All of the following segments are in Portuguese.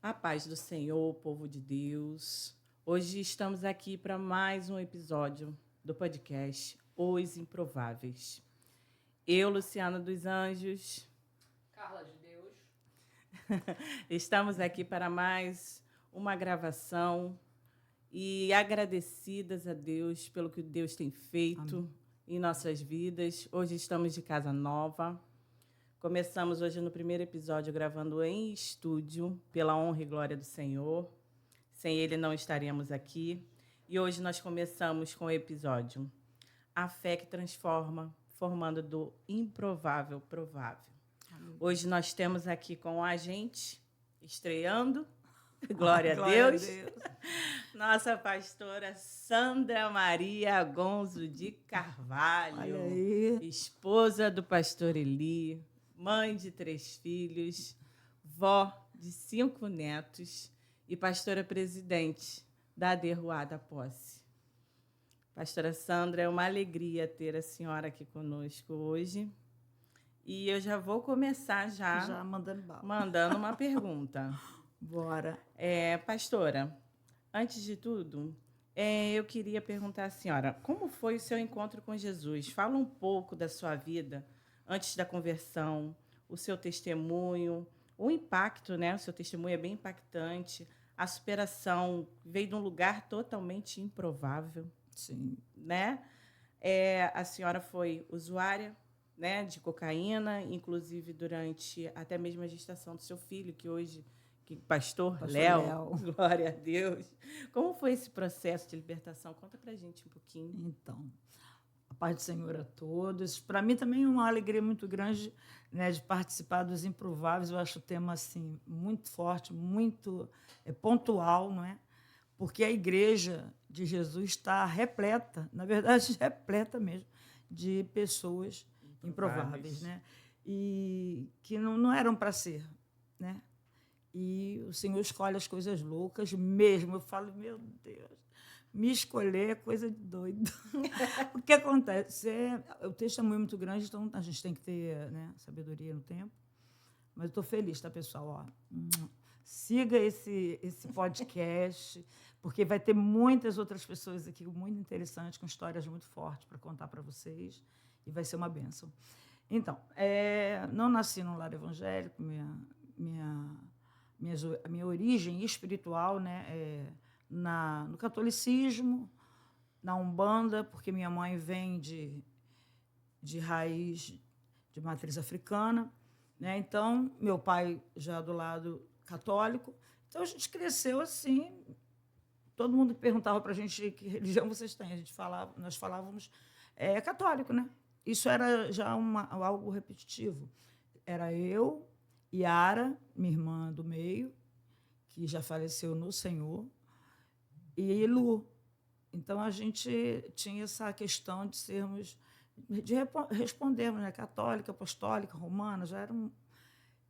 A paz do Senhor, povo de Deus. Hoje estamos aqui para mais um episódio do podcast Os Improváveis. Eu, Luciana dos Anjos, Carla de Deus. estamos aqui para mais uma gravação e agradecidas a Deus pelo que Deus tem feito em nossas vidas. Hoje estamos de casa nova. Começamos hoje no primeiro episódio gravando em estúdio, pela honra e glória do Senhor. Sem Ele não estaríamos aqui. E hoje nós começamos com o episódio A Fé que Transforma, formando do improvável provável. Hoje nós temos aqui com a gente, estreando, glória a Deus, nossa pastora Sandra Maria Gonzo de Carvalho, esposa do pastor Eli, mãe de 3 filhos, vó de 5 netos e pastora presidente da Derruada Posse. Pastora Sandra, é uma alegria ter a senhora aqui conosco hoje. E eu já vou começar mandando uma pergunta. Bora. Pastora, antes de tudo, eu queria perguntar à senhora, como foi o seu encontro com Jesus? Fala um pouco da sua vida antes da conversão, o seu testemunho, o impacto, né? O seu testemunho é bem impactante. A superação veio de um lugar totalmente improvável. Sim. Né? A senhora foi usuária, né, de cocaína, inclusive durante até mesmo a gestação do seu filho, que hoje, pastor Léo, glória a Deus. Como foi esse processo de libertação? Conta pra gente um pouquinho. Então, a paz do Senhor a todos. Para mim também é uma alegria muito grande, né, de participar dos Improváveis. Eu acho o tema assim, muito forte, muito pontual, não é? Porque a igreja de Jesus está repleta, na verdade, repleta mesmo, de pessoas improváveis, né? E que não eram para ser, né? E o Senhor escolhe as coisas loucas mesmo. Eu falo, meu Deus, me escolher é coisa de doido. O que acontece? O testemunho é muito grande, então a gente tem que ter, né, sabedoria no tempo. Mas eu estou feliz, tá, pessoal? Ó, siga esse podcast, porque vai ter muitas outras pessoas aqui muito interessantes, com histórias muito fortes para contar para vocês, e vai ser uma bênção. Então, não nasci num lar evangélico, minha origem espiritual, né, no catolicismo, na Umbanda, porque minha mãe vem de raiz de matriz africana, né? Então, meu pai já do lado católico. Então, a gente cresceu assim. Todo mundo perguntava para a gente que religião vocês têm. Nós falávamos católico, né? Isso era já algo repetitivo. Era eu, Yara, minha irmã do meio, que já faleceu no Senhor, e Lu. Então, a gente tinha essa questão de respondermos, né? Católica, apostólica, romana, já eram.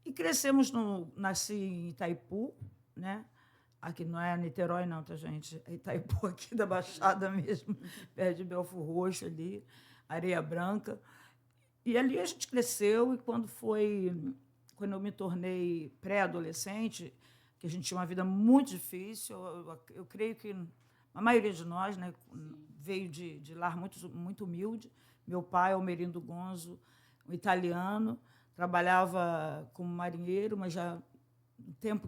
E crescemos, nasci em Itaipu, né? Aqui não é Niterói, não, tá, gente? É Itaipu, aqui da Baixada mesmo, perto de Belford Roxo, ali, Areia Branca. E ali a gente cresceu, e quando eu me tornei pré-adolescente, que a gente tinha uma vida muito difícil, eu creio que a maioria de nós, né, veio de lar muito, muito humilde. Meu pai, Almerindo Gonzo, um italiano, trabalhava como marinheiro, mas já no tempo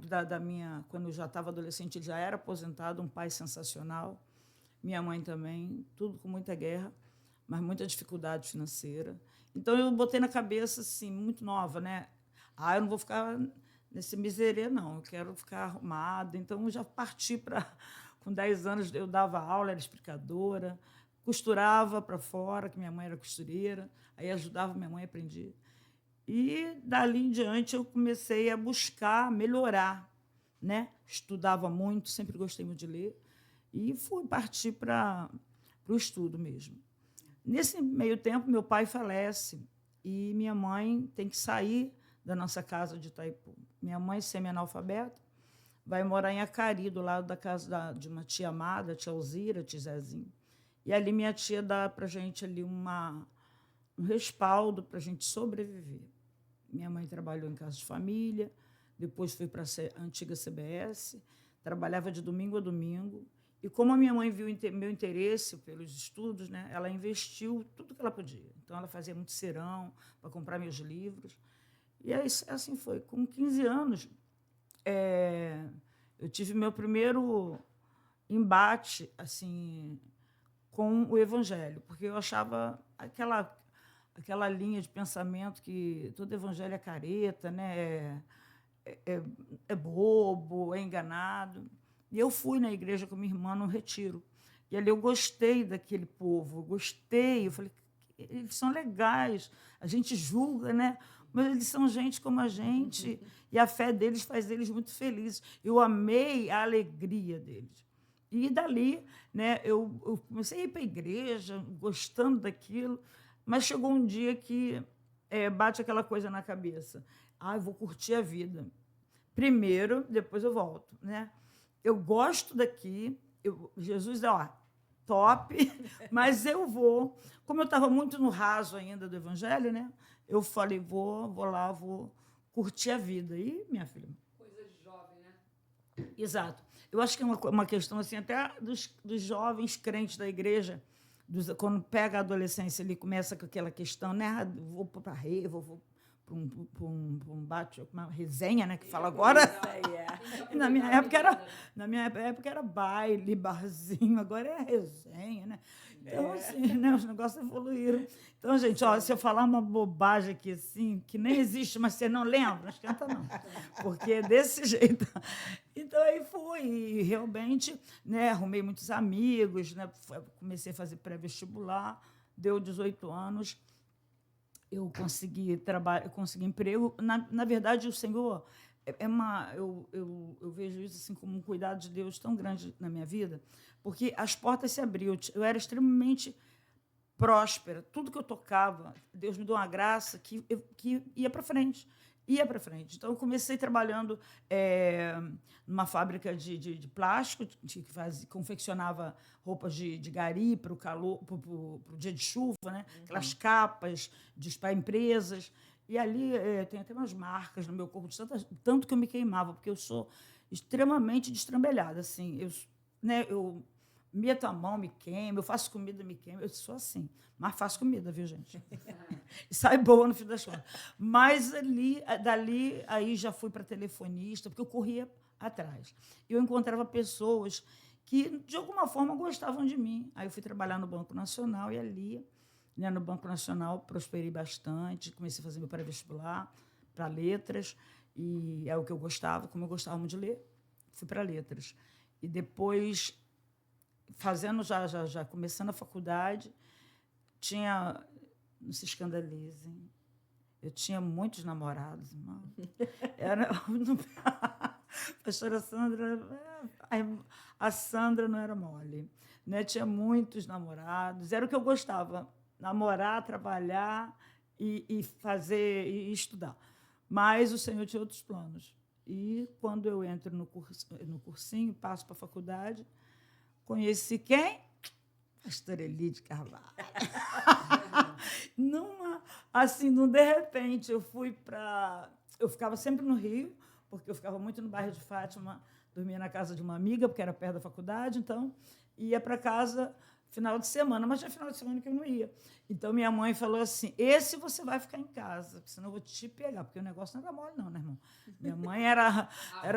quando eu já estava adolescente, ele já era aposentado, um pai sensacional. Minha mãe também, tudo com muita guerra, mas muita dificuldade financeira. Então, eu botei na cabeça, assim, muito nova, né? Eu não vou ficar nesse miserê, não, eu quero ficar arrumada. Então, eu já parti para... Com 10 anos, eu dava aula, era explicadora, costurava para fora, que minha mãe era costureira, aí ajudava minha mãe a aprender. E, dali em diante, eu comecei a buscar melhorar, né? Estudava muito, sempre gostei muito de ler, e fui partir para o estudo mesmo. Nesse meio tempo, meu pai falece, e minha mãe tem que sair da nossa casa de Itaipu. Minha mãe, semi-analfabeta, vai morar em Acari, do lado da casa de uma tia amada, tia Alzira, tia Zezinho. E ali minha tia dá para a gente ali um respaldo para a gente sobreviver. Minha mãe trabalhou em casa de família, depois fui para a antiga CBS, trabalhava de domingo a domingo. E como a minha mãe viu meu interesse pelos estudos, né, ela investiu tudo que ela podia. Então, ela fazia muito serão para comprar meus livros. E assim foi. Com 15 anos, eu tive meu primeiro embate assim, com o Evangelho, porque eu achava aquela linha de pensamento que todo evangelho é careta, né? É bobo, é enganado. E eu fui na igreja com minha irmã num retiro. E ali eu gostei daquele povo, eu falei, eles são legais, a gente julga, né? Mas eles são gente como a gente, e a fé deles faz eles muito felizes. Eu amei a alegria deles. E dali, né, eu comecei a ir para a igreja, gostando daquilo, mas chegou um dia que bate aquela coisa na cabeça. Eu vou curtir a vida. Primeiro, depois eu volto, né? Eu gosto daqui, Jesus top, mas eu vou. Como eu estava muito no raso ainda do Evangelho, né? Eu falei, vou lá, vou curtir a vida. E, minha filha... Coisa de jovem, né? Exato. Eu acho que é uma questão assim, até dos jovens crentes da igreja, quando pega a adolescência, ele começa com aquela questão, né? Vou para a rede, vou para um bate, uma resenha, né, que fala agora. Na minha época era baile, barzinho, agora é resenha, né? Então, assim, né, os negócios evoluíram. Então, gente, se eu falar uma bobagem aqui, assim, que nem existe, mas você não lembra, não esquenta, não. Porque é desse jeito. Então, aí fui, e realmente, né, arrumei muitos amigos, né, comecei a fazer pré-vestibular, deu 18 anos, eu consegui emprego. Na verdade, o Senhor eu vejo isso assim como um cuidado de Deus tão grande na minha vida, porque as portas se abriam. Eu era extremamente próspera. Tudo que eu tocava, Deus me deu uma graça que ia para frente. Então, eu comecei trabalhando numa fábrica de plástico, que confeccionava roupas de gari para o calor, para o dia de chuva, né? Aquelas capas para empresas. E ali tem até umas marcas no meu corpo, tanto que eu me queimava, porque eu sou extremamente destrambelhada. Assim, eu meto a mão, me queimo, eu faço comida, me queimo. Eu sou assim, mas faço comida, viu, gente? E sai boa no fim das contas. Mas dali, aí já fui para telefonista, porque eu corria atrás. Eu encontrava pessoas que, de alguma forma, gostavam de mim. Aí eu fui trabalhar no Banco Nacional e ali, né, no Banco Nacional, prosperei bastante, comecei a fazer meu pré-vestibular para letras, e é o que eu gostava, como eu gostava muito de ler, fui para letras. E depois, começando a faculdade, não se escandalizem, eu tinha muitos namorados, irmão. Pastora Sandra, a Sandra não era mole, né? Tinha muitos namorados, era o que eu gostava, namorar, trabalhar e fazer e estudar. Mas o Senhor tinha outros planos. E quando eu entro no cursinho, passo para a faculdade, conheci quem? Pastora Elide Carvalho. De repente, eu ficava sempre no Rio, porque eu ficava muito no bairro de Fátima, dormia na casa de uma amiga, porque era perto da faculdade, então ia para casa final de semana, mas tinha final de semana que eu não ia. Então, minha mãe falou assim, esse você vai ficar em casa, senão eu vou te pegar, porque o negócio não era mole, não, né, irmão? Minha mãe era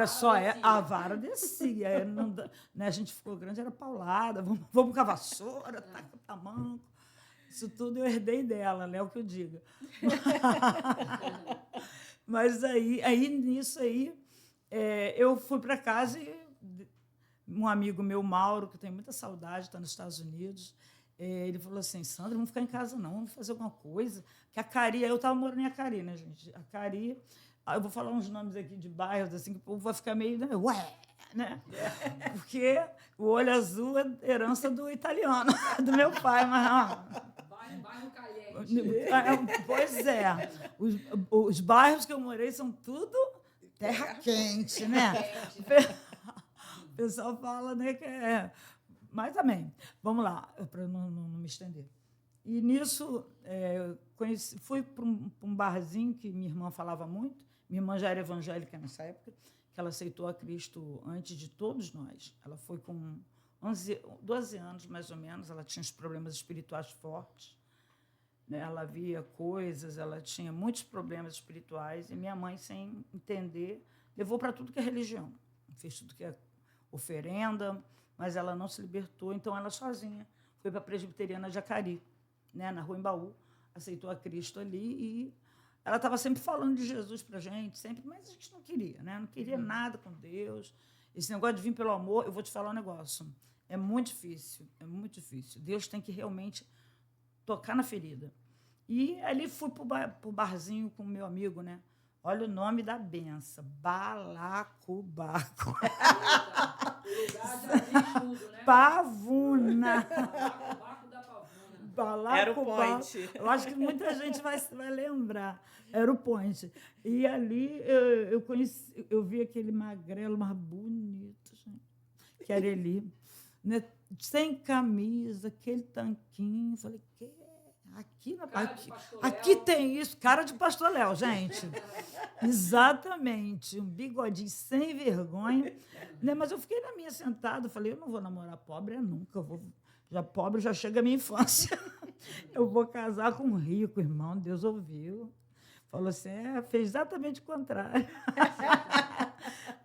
só... A vara descia. Né, a gente ficou grande, era paulada, vamos com a vassoura, taca tamanco. Isso tudo eu herdei dela, né, o que eu digo. Mas nisso aí, eu fui para casa e um amigo meu, Mauro, que eu tenho muita saudade, está nos Estados Unidos, ele falou assim, Sandra, vamos ficar em casa não, vamos fazer alguma coisa. Que a Cari, eu estava morando em Acari, né, gente? A Cari, eu vou falar uns nomes aqui de bairros, assim, que o povo vai ficar meio, né? Porque o olho azul é herança do italiano, do meu pai, mas... Bairro caliente. Pois é. Os bairros que eu morei são tudo terra quente, né? O pessoal fala, né, que é... Mas também, vamos lá, para não me estender. E nisso, fui para um barzinho que minha irmã falava muito, Minha irmã já era evangélica nessa época, que ela aceitou a Cristo antes de todos nós. Ela foi com 12 anos, mais ou menos, ela tinha uns problemas espirituais fortes, né? Ela via coisas, ela tinha muitos problemas espirituais, e minha mãe, sem entender, levou para tudo que é religião. Fez tudo que é oferenda, mas ela não se libertou, então ela sozinha foi para a Presbiteriana de Jacari, né, na Rua Embaú, aceitou a Cristo ali, e ela estava sempre falando de Jesus para a gente, sempre, mas a gente não queria, né? Não queria nada com Deus. Esse negócio de vir pelo amor, eu vou te falar um negócio, é muito difícil, é muito difícil. Deus tem que realmente tocar na ferida. E ali fui para o barzinho com o meu amigo, né? Olha o nome da benção, Balacobaco. O lugar já diz tudo, né? Pavuna. Baco da Pavuna. Era o point. Eu acho que muita gente vai lembrar. Era o point. E ali eu vi aquele magrelo mais bonito, gente, que era ele, né? Sem camisa, aquele tanquinho. Falei, aqui tem isso, cara de Pastor Léo, gente. Exatamente, um bigodinho sem vergonha, né? Mas eu fiquei na minha sentada, falei, eu não vou namorar pobre nunca, pobre já chega a minha infância. Eu vou casar com um rico, irmão, Deus ouviu. Falou assim, fez exatamente o contrário.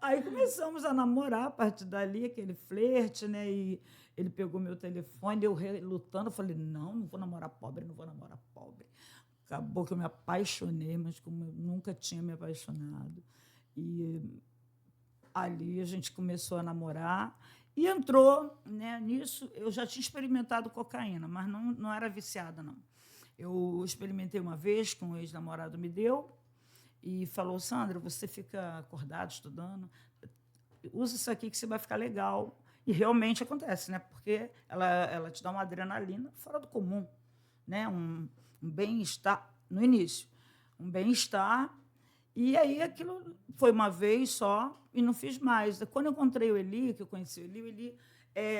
Aí começamos a namorar, a partir dali, aquele flerte, né? E ele pegou meu telefone, eu relutando, falei, não vou namorar pobre, não vou namorar pobre. Acabou que eu me apaixonei, mas como eu nunca tinha me apaixonado. E ali a gente começou a namorar e entrou, né, nisso. Eu já tinha experimentado cocaína, mas não era viciada, não. Eu experimentei uma vez, que um ex-namorado me deu, e falou, Sandra, você fica acordado, estudando, usa isso aqui que você vai ficar legal. E realmente acontece, né? Porque ela te dá uma adrenalina fora do comum, né? Um bem-estar, no início, um bem-estar. E aí aquilo foi uma vez só e não fiz mais. Quando eu encontrei o Eli, que eu conheci o Eli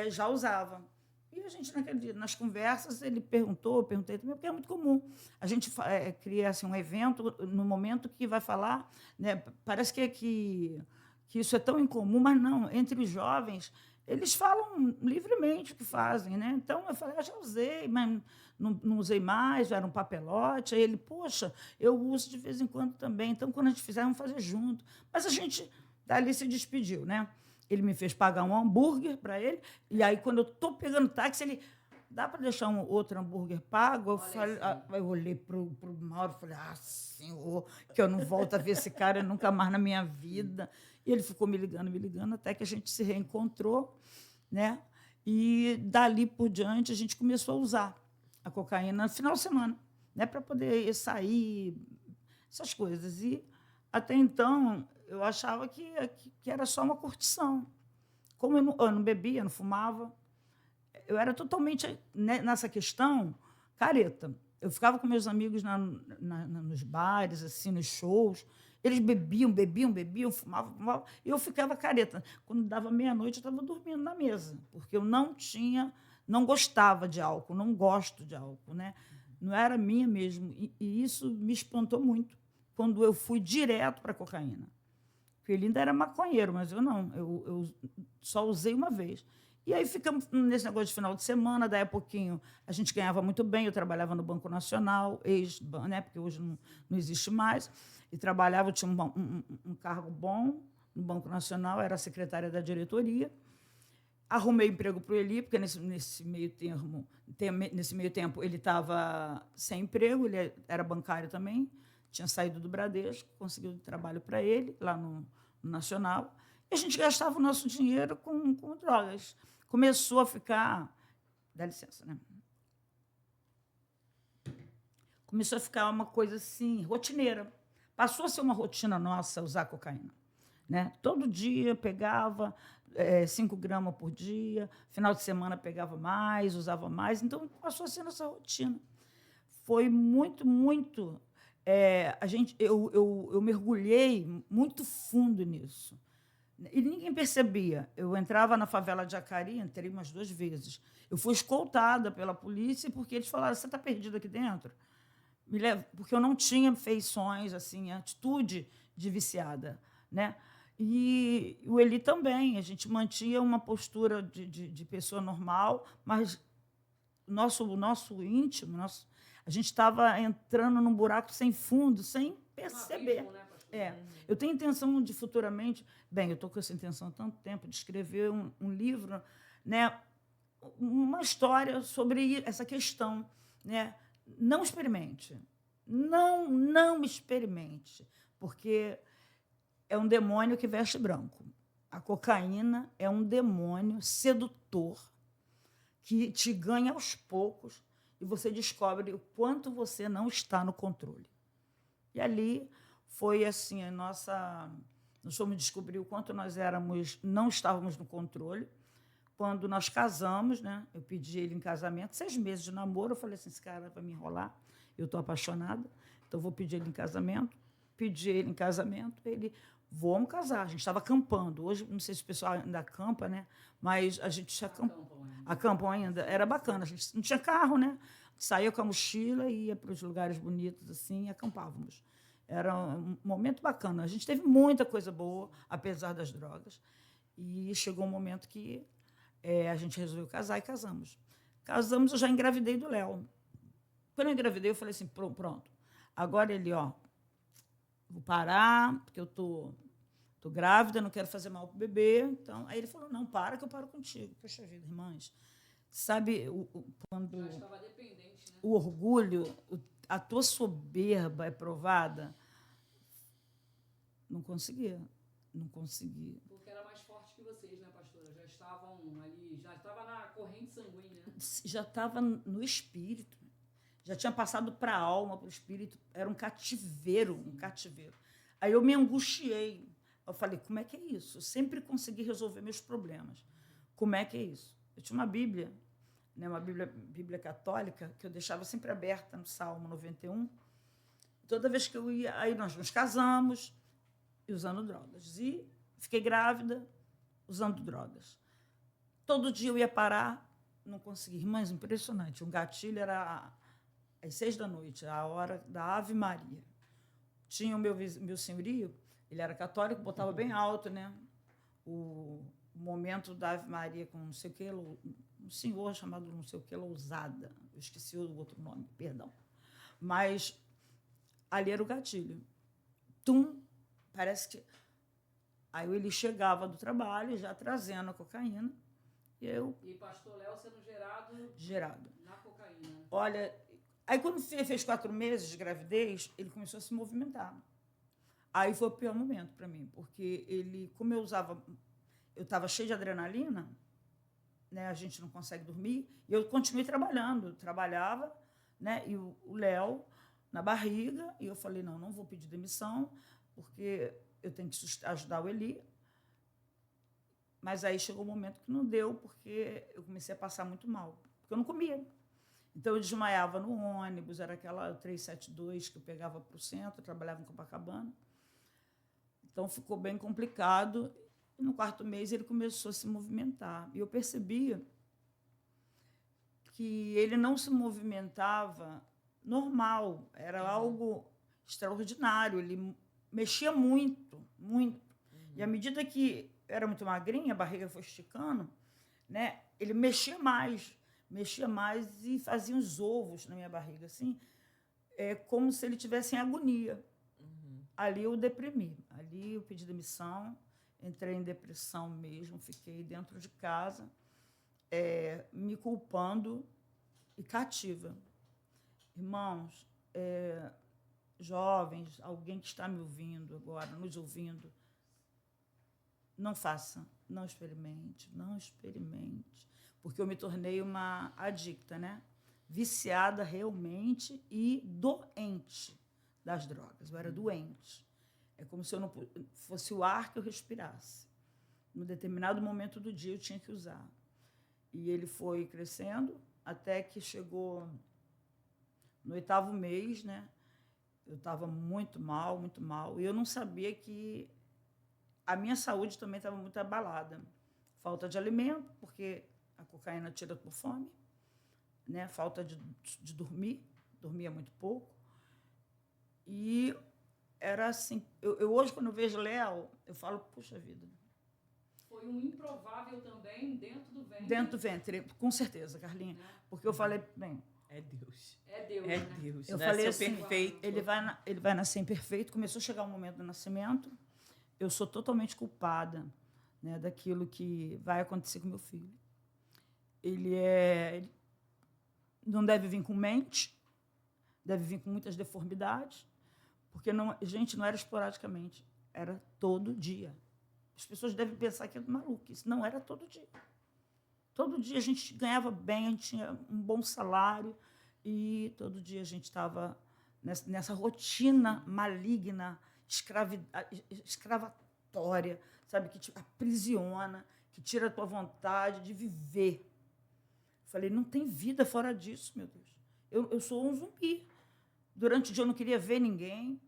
já usava. E a gente, nas conversas, ele perguntei também, porque é muito comum. A gente cria assim, um evento no momento que vai falar, né? Parece que isso é tão incomum, mas não, entre os jovens, eles falam livremente o que fazem, né? Então, eu falei, já usei, mas não usei mais, era um papelote. Aí ele, poxa, eu uso de vez em quando também. Então, quando a gente fizer, vamos fazer junto. Mas a gente, dali, se despediu, né? Ele me fez pagar um hambúrguer para ele, e aí, quando eu estou pegando táxi, ele, dá para deixar um outro hambúrguer pago? Eu olhei para o Mauro e falei, senhor, que eu não volto a ver esse cara nunca mais na minha vida. E ele ficou me ligando, até que a gente se reencontrou, né? E dali por diante a gente começou a usar a cocaína no final de semana, né? Para poder sair, essas coisas. E até então eu achava que era só uma curtição. Como eu não bebia, não fumava, eu era totalmente, né, nessa questão, careta. Eu ficava com meus amigos nos bares, assim, nos shows. Eles bebiam, fumavam, e eu ficava careta. Quando dava meia-noite, eu estava dormindo na mesa, porque eu não gostava de álcool, não gosto de álcool, né? Não era minha mesmo. E isso me espantou muito quando eu fui direto para a cocaína. Porque ele ainda era maconheiro, mas eu não. Eu só usei uma vez. E aí ficamos nesse negócio de final de semana, daí a pouquinho a gente ganhava muito bem, eu trabalhava no Banco Nacional, né, porque hoje não existe mais, e trabalhava, eu tinha um cargo bom no Banco Nacional, era secretária da diretoria. Arrumei emprego para o Eli, porque nesse meio tempo ele estava sem emprego, ele era bancário também, tinha saído do Bradesco, conseguiu trabalho para ele, lá no Nacional, e a gente gastava o nosso dinheiro com drogas. Começou a ficar... Dá licença, né? Começou a ficar uma coisa assim, rotineira. Passou a ser uma rotina nossa usar cocaína, né? Todo dia pegava 5 gramas por dia, final de semana pegava mais, usava mais, então passou a ser nossa rotina. Foi muito, muito... eu mergulhei muito fundo nisso. E ninguém percebia. Eu entrava na favela de Jacari, entrei umas 2 vezes. Eu fui escoltada pela polícia porque eles falaram, você está perdido aqui dentro? Porque eu não tinha feições, assim, atitude de viciada, né? E o Eli também, a gente mantinha uma postura de pessoa normal, mas o nosso íntimo, a gente estava entrando num buraco sem fundo, sem perceber. Um abismo, né, pastor? Eu tenho intenção de futuramente, bem, eu estou com essa intenção há tanto tempo, de escrever um livro, né, uma história sobre essa questão, né? Não experimente, não experimente, porque é um demônio que veste branco. A cocaína é um demônio sedutor que te ganha aos poucos e você descobre o quanto você não está no controle. E ali foi assim nós fomos descobrir o quanto nós não estávamos no controle. Quando nós casamos, né? Eu pedi ele em casamento, 6 meses de namoro, eu falei assim, esse cara vai me enrolar, eu estou apaixonada, então vou pedir ele em casamento. Pedi ele em casamento, ele, vamos casar. A gente estava acampando. Hoje, não sei se o pessoal ainda acampa, né? Mas a gente acampam ainda. Era bacana. A gente não tinha carro, né? Saía com a mochila e ia para os lugares bonitos assim e acampávamos. Era um momento bacana. A gente teve muita coisa boa, apesar das drogas. E chegou um momento que a gente resolveu casar e casamos. Casamos, eu já engravidei do Léo. Quando eu engravidei, eu falei assim, pronto. Agora ele, vou parar, porque eu tô grávida, não quero fazer mal pro bebê. Então, aí ele falou, não, para que eu paro contigo. Poxa vida, irmãs. Sabe quando Já estava dependente, né? o orgulho, a tua soberba é provada? Não conseguia. Porque era mais forte que vocês, né, pastora? Já estavam ali, já estava na corrente sanguínea. Já estava no espírito. Já tinha passado para a alma, para o espírito. Era um cativeiro. Aí eu me angustiei. Eu falei, como é que é isso? Eu sempre consegui resolver meus problemas. Como é que é isso? Eu tinha uma Bíblia, né, uma Bíblia católica, que eu deixava sempre aberta no Salmo 91. Toda vez que eu ia, aí nós nos casamos e usando drogas. E fiquei grávida usando drogas. Todo dia eu ia parar, não conseguia. Irmãs, impressionante. Um gatilho era às 6 da noite, a hora da Ave Maria. Tinha o meu senhorio, ele era católico, botava bem alto, né? O momento da Ave Maria com não sei o que, um senhor chamado não sei o que, Lousada. Eu esqueci o outro nome, perdão. Mas ali era o gatilho. Parece que... Aí ele chegava do trabalho, já trazendo a cocaína, E pastor Léo sendo gerado na cocaína. Olha, aí quando fez 4 meses de gravidez, ele começou a se movimentar. Aí foi o pior momento para mim, porque ele, como eu estava cheia de adrenalina, né, a gente não consegue dormir, e eu continuei trabalhando, trabalhava, né, e o Léo na barriga, e eu falei, não vou pedir demissão, porque eu tenho que ajudar o Eli. Mas aí chegou um momento que não deu, porque eu comecei a passar muito mal, porque eu não comia. Então, eu desmaiava no ônibus, era aquela 372 que eu pegava para o centro, eu trabalhava em Copacabana. Então, ficou bem complicado. E no 4º mês, ele começou a se movimentar. E eu percebia que ele não se movimentava normal, era algo extraordinário. Ele mexia muito. E à medida que era muito magrinha, a barriga foi esticando, né? Ele mexia mais e fazia uns ovos na minha barriga, assim, como se ele tivesse em agonia. Ali eu deprimi, ali eu pedi demissão, entrei em depressão mesmo, fiquei dentro de casa, me culpando e cativa. Irmãos, jovens, alguém que está me ouvindo agora, nos ouvindo, não faça, não experimente, porque eu me tornei uma adicta, né? Viciada realmente e doente das drogas. Eu era doente. É como se eu não fosse o ar que eu respirasse. Num determinado momento do dia eu tinha que usar. E ele foi crescendo até que chegou no 8º mês, né? Eu estava muito mal, e eu não sabia que a minha saúde também estava muito abalada. Falta de alimento, porque a cocaína tira por fome, né? Falta de dormir, dormia muito pouco. E era assim. Eu hoje, quando eu vejo Léo, eu falo, puxa vida. Foi um improvável também dentro do ventre. Dentro do ventre, com certeza, Carlinha. Porque eu falei, bem... É Deus. É Deus, É né? Deus. Eu Nasceu falei assim, perfeito. ele vai nascer imperfeito. Começou a chegar o momento do nascimento. Eu sou totalmente culpada, né, daquilo que vai acontecer com meu filho. Ele não deve vir com mente, deve vir com muitas deformidades, porque não, gente, não era esporadicamente, era todo dia. As pessoas devem pensar que é maluquice. Não era todo dia. Todo dia a gente ganhava bem, a gente tinha um bom salário e todo dia a gente estava nessa rotina maligna, escravatória, sabe, que te aprisiona, que tira a tua vontade de viver. Falei, não tem vida fora disso, meu Deus. Eu sou um zumbi. Durante o dia eu não queria ver ninguém,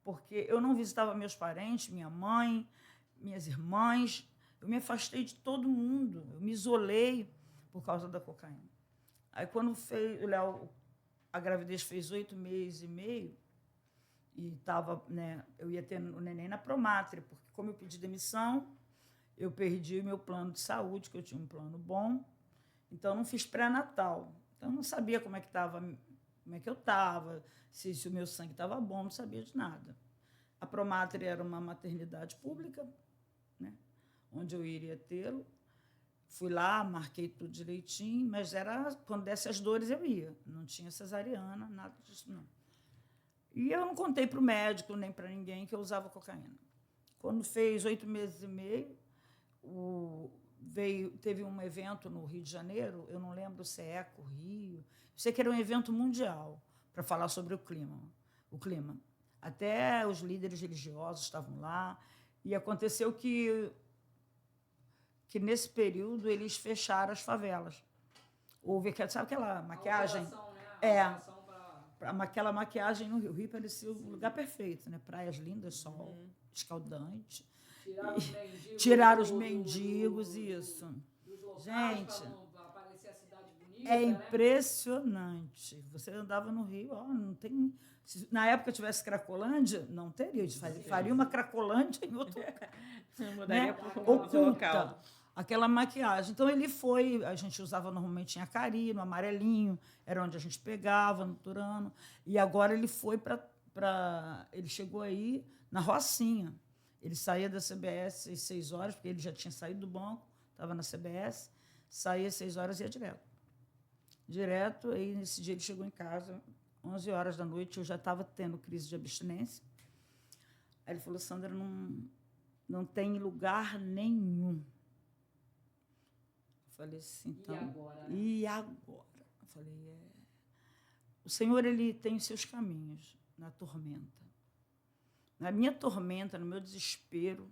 porque eu não visitava meus parentes, minha mãe, minhas irmãs. Eu me afastei de todo mundo. Eu me isolei por causa da cocaína. Aí, quando o Léo, a gravidez fez 8 meses e meio, e tava, né, eu ia ter o neném na Promátria, porque, como eu pedi demissão, eu perdi o meu plano de saúde, que eu tinha um plano bom, então eu não fiz pré-natal. Então, eu não sabia como é que eu estava, se o meu sangue estava bom, não sabia de nada. A Promátria era uma maternidade pública, né, onde eu iria tê-lo. Fui lá, marquei tudo direitinho, mas era quando desse as dores eu ia. Não tinha cesariana, nada disso, não. E eu não contei para o médico nem para ninguém que eu usava cocaína. Quando fez 8 meses e meio, teve um evento no Rio de Janeiro, eu não lembro se é Eco Rio, eu sei que era um evento mundial para falar sobre o clima. Até os líderes religiosos estavam lá, e aconteceu que nesse período eles fecharam as favelas. Sabe aquela maquiagem? Aquela maquiagem no Rio. O Rio parecia o lugar perfeito, né? Praias lindas, sol escaldante. Tiraram os mendigos, isso. Gente, aparecer a cidade bonita, é impressionante. Você andava no Rio, não tem... Se na época tivesse Cracolândia, não teria. Faria uma Cracolândia em outro lugar. Mudaria, né? Oculta. Local. Aquela maquiagem. Então, ele foi... A gente usava normalmente em Acari, no Amarelinho, era onde a gente pegava, no Turano. E agora ele foi para... Ele chegou aí na Rocinha. Ele saía da CBS às 6 horas, porque ele já tinha saído do banco, estava na CBS, saía às 6 horas e ia direto. Direto, aí nesse dia ele chegou em casa, 11 horas da noite, eu já estava tendo crise de abstinência. Aí ele falou, Sandra, não tem lugar nenhum. Eu falei assim, então... E agora? Né? E agora? Eu falei, o Senhor, ele tem os seus caminhos na tormenta. Na minha tormenta, no meu desespero,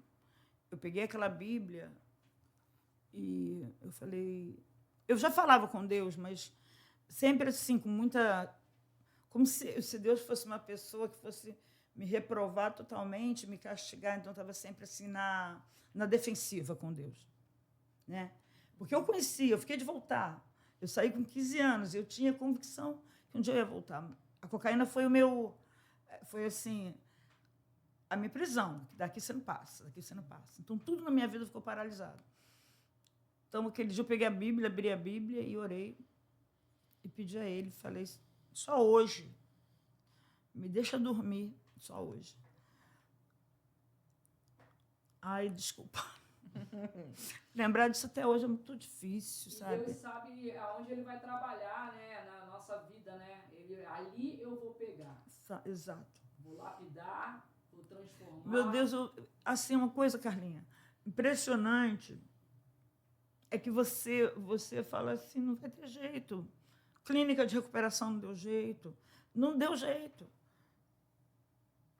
eu peguei aquela Bíblia e eu falei... Eu já falava com Deus, mas sempre assim, com muita... Como se Deus fosse uma pessoa que fosse me reprovar totalmente, me castigar. Então, eu estava sempre assim na defensiva com Deus, né? Porque eu conhecia, eu fiquei de voltar. Eu saí com 15 anos, eu tinha convicção que um dia eu ia voltar. A cocaína foi foi assim, a minha prisão. Daqui você não passa, daqui você não passa. Então, tudo na minha vida ficou paralisado. Então, aquele dia eu peguei a Bíblia, abri a Bíblia e orei. E pedi a ele, falei, só hoje, me deixa dormir, só hoje. Ai, desculpa. Lembrar disso até hoje é muito difícil, sabe? Deus sabe aonde ele vai trabalhar, né, na nossa vida, né? Ali eu vou pegar. Exato. Vou lapidar, vou transformar. Meu Deus, assim, uma coisa, Carlinha, impressionante é que você fala assim, não vai ter jeito. Clínica de recuperação não deu jeito. Não deu jeito.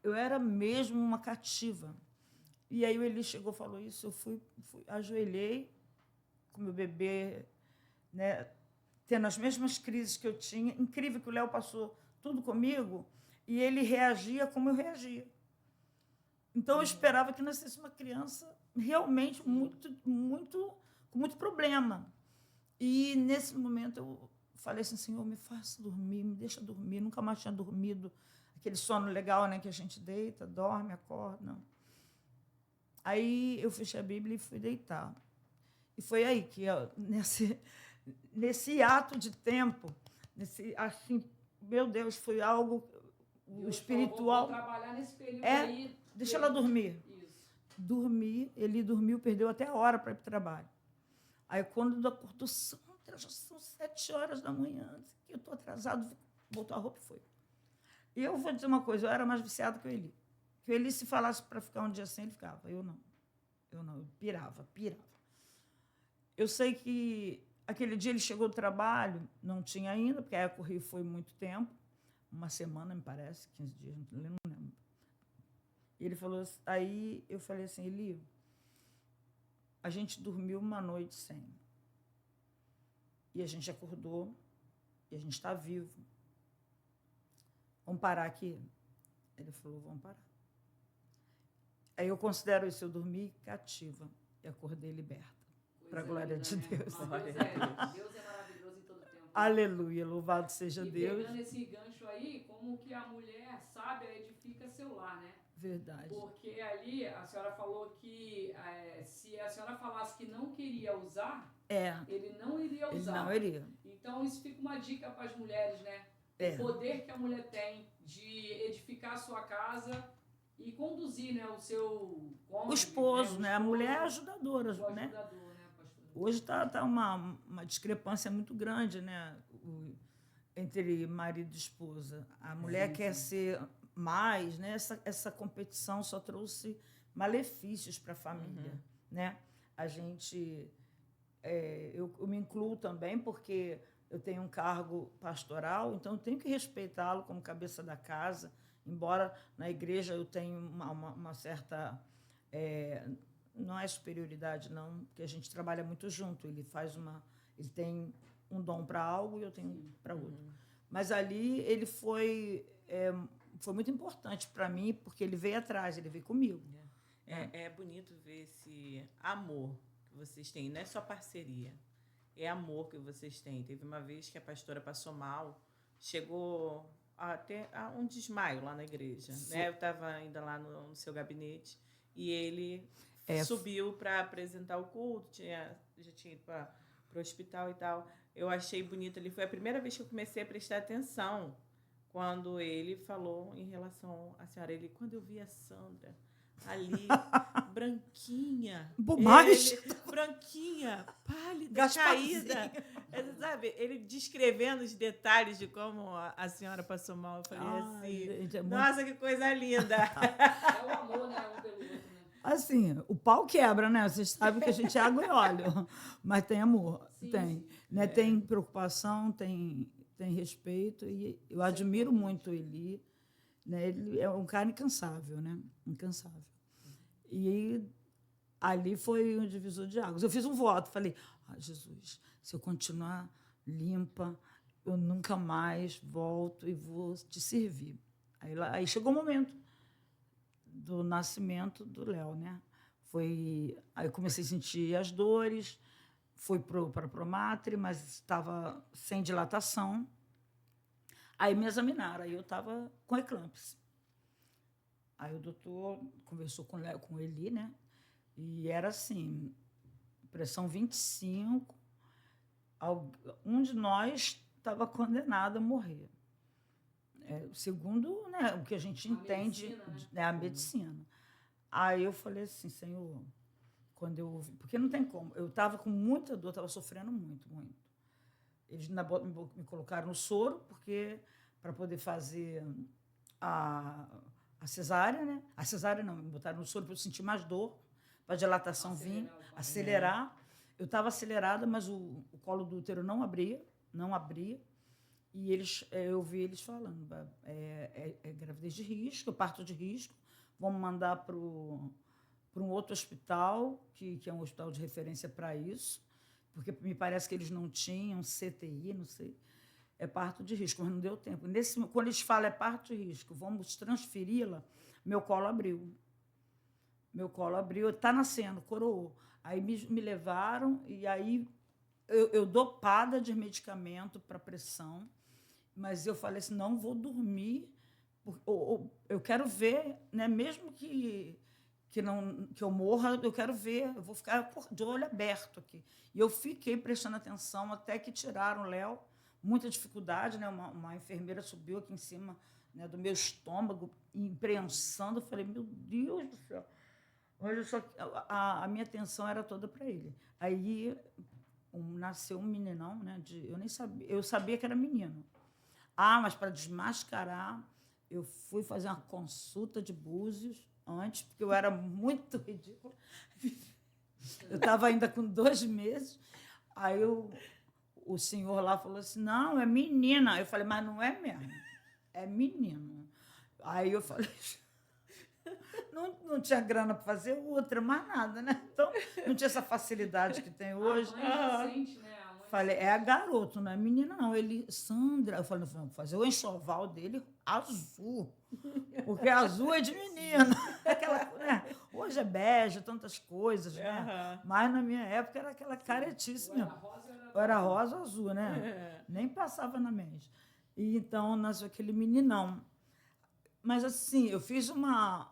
Eu era mesmo uma cativa. E aí ele chegou e falou isso, eu fui ajoelhei com meu bebê, né, tendo as mesmas crises que eu tinha. Incrível que o Léo passou tudo comigo e ele reagia como eu reagia. Então, eu esperava que nascesse uma criança realmente com muito problema. E, nesse momento, eu falei assim, Senhor, me faça dormir, me deixa dormir. Nunca mais tinha dormido aquele sono legal, né, que a gente deita, dorme, acorda. Aí eu fechei a Bíblia e fui deitar. E foi aí que, nesse ato de tempo, assim, meu Deus, foi algo espiritual. Vou trabalhar nesse período aí. Deixa ela dormir. Isso. Dormi, ele dormiu, perdeu até a hora para ir para o trabalho. Aí, quando acordou, já são 7 horas da manhã, eu estou atrasado, botou a roupa e foi. E eu vou dizer uma coisa, eu era mais viciada que o Eli. Que o Eli, se falasse para ficar um dia sem, ele ficava. Eu não, eu pirava. Eu sei que aquele dia ele chegou do trabalho, não tinha ainda, porque a Eco Rio foi muito tempo, uma semana, me parece, 15 dias, não lembro. E ele falou, aí eu falei assim, Eli, a gente dormiu uma noite sem. E a gente acordou, e a gente está vivo. Vamos parar aqui? Ele falou, vamos parar. Aí eu considero isso, eu dormi cativa e acordei liberta. Para a glória de Deus. Deus é maravilhoso em todo tempo. Aleluia, louvado seja Deus. Pegando esse gancho aí, como que a mulher sábia edifica seu lar, né? Verdade. Porque ali a senhora falou que se a senhora falasse que não queria usar, ele não iria usar. Ele não iria. Então isso fica uma dica para as mulheres, né? O poder que a mulher tem de edificar a sua casa e conduzir, né, o seu cônjuge, o esposo, né? A mulher é ajudadora, né? Ajudador, né, pastor? Hoje está uma discrepância muito grande, né? Entre marido e esposa. A mulher quer ser mais, né? Essa competição só trouxe malefícios para a família, né? A gente, eu me incluo também porque eu tenho um cargo pastoral, então eu tenho que respeitá-lo como cabeça da casa, embora na igreja eu tenha uma certa, não é superioridade não, porque a gente trabalha muito junto. Ele tem um dom para algo e eu tenho para outro. Mas ali ele foi muito importante para mim, porque ele veio atrás, ele veio comigo. É bonito ver esse amor que vocês têm, não é só parceria, é amor que vocês têm. Teve uma vez que a pastora passou mal, chegou até a um desmaio lá na igreja. Né? Eu estava ainda lá no seu gabinete e ele subiu para apresentar o culto, já tinha ido para o hospital e tal. Eu achei bonito ali, foi a primeira vez que eu comecei a prestar atenção quando ele falou em relação à senhora. Quando eu vi a Sandra ali, branquinha. Branquinha, pálida, caída. Sabe, ele descrevendo os detalhes de como a senhora passou mal. Eu falei gente, nossa, que coisa linda. É o amor, né? Um pelo outro, né? Assim, o pau quebra, né? Vocês sabem que a gente é água e óleo. Mas tem amor, tem. Sim. Né? Tem preocupação, tem respeito. E eu admiro muito ele. Né? Ele é um cara incansável, né? Incansável. E ali foi um divisor de águas. Eu fiz um voto, falei, Jesus, se eu continuar limpa, eu nunca mais volto e vou te servir. Aí chegou o momento do nascimento do Léo, né? Aí eu comecei a sentir as dores, fui para a Promatre, mas estava sem dilatação. Aí me examinaram, aí eu estava com eclâmpsia. Aí o doutor conversou com o Eli, né? E era assim, pressão 25, um de nós estava condenado a morrer. Segundo, né, o que a gente entende, medicina, né? A medicina. Aí eu falei assim, Senhor, quando eu ouvi, porque não tem como, eu estava com muita dor, estava sofrendo muito. Eles me colocaram no soro, porque para poder fazer a cesárea, né? A cesárea não, me botaram no soro para eu sentir mais dor, para a dilatação vir, acelerar. Eu estava acelerada, mas o colo do útero não abria. E eu vi eles falando, gravidez de risco, parto de risco, vamos mandar para um outro hospital, que é um hospital de referência para isso, porque me parece que eles não tinham CTI, não sei. É parto de risco, mas não deu tempo. Quando eles falam parto de risco, vamos transferi-la, meu colo abriu. Está nascendo, coroou. Aí me levaram, e aí eu dopada de medicamento para pressão, mas eu falei assim, não vou dormir Eu quero ver, né, mesmo que eu morra, eu quero ver, eu vou ficar de olho aberto aqui. E eu fiquei prestando atenção até que tiraram o Léo, muita dificuldade, né? Uma enfermeira subiu aqui em cima, né, do meu estômago, imprensando. Eu falei, meu Deus do céu. Mas a minha atenção era toda para ele. Aí nasceu um meninão, né? Eu nem sabia, eu sabia que era menino. Mas para desmascarar, eu fui fazer uma consulta de búzios antes, porque eu era muito ridícula. Eu estava ainda com 2 meses. Aí o senhor lá falou assim, não, é menina. Eu falei, mas não é mesmo, é menino. Aí eu falei, não tinha grana para fazer outra, mais nada, né? Então, não tinha essa facilidade que tem hoje. A mãe sente, né? Falei, é garoto, não é menina, não. Ele, Sandra. Eu falei, vamos fazer o enxoval dele azul. Porque azul é de menino. Aquela, né? Hoje é bege, tantas coisas, né? Mas na minha época era aquela caretice mesmo. Era rosa ou azul, né? Nem passava na mente. E então nasceu aquele meninão. Mas assim, eu fiz uma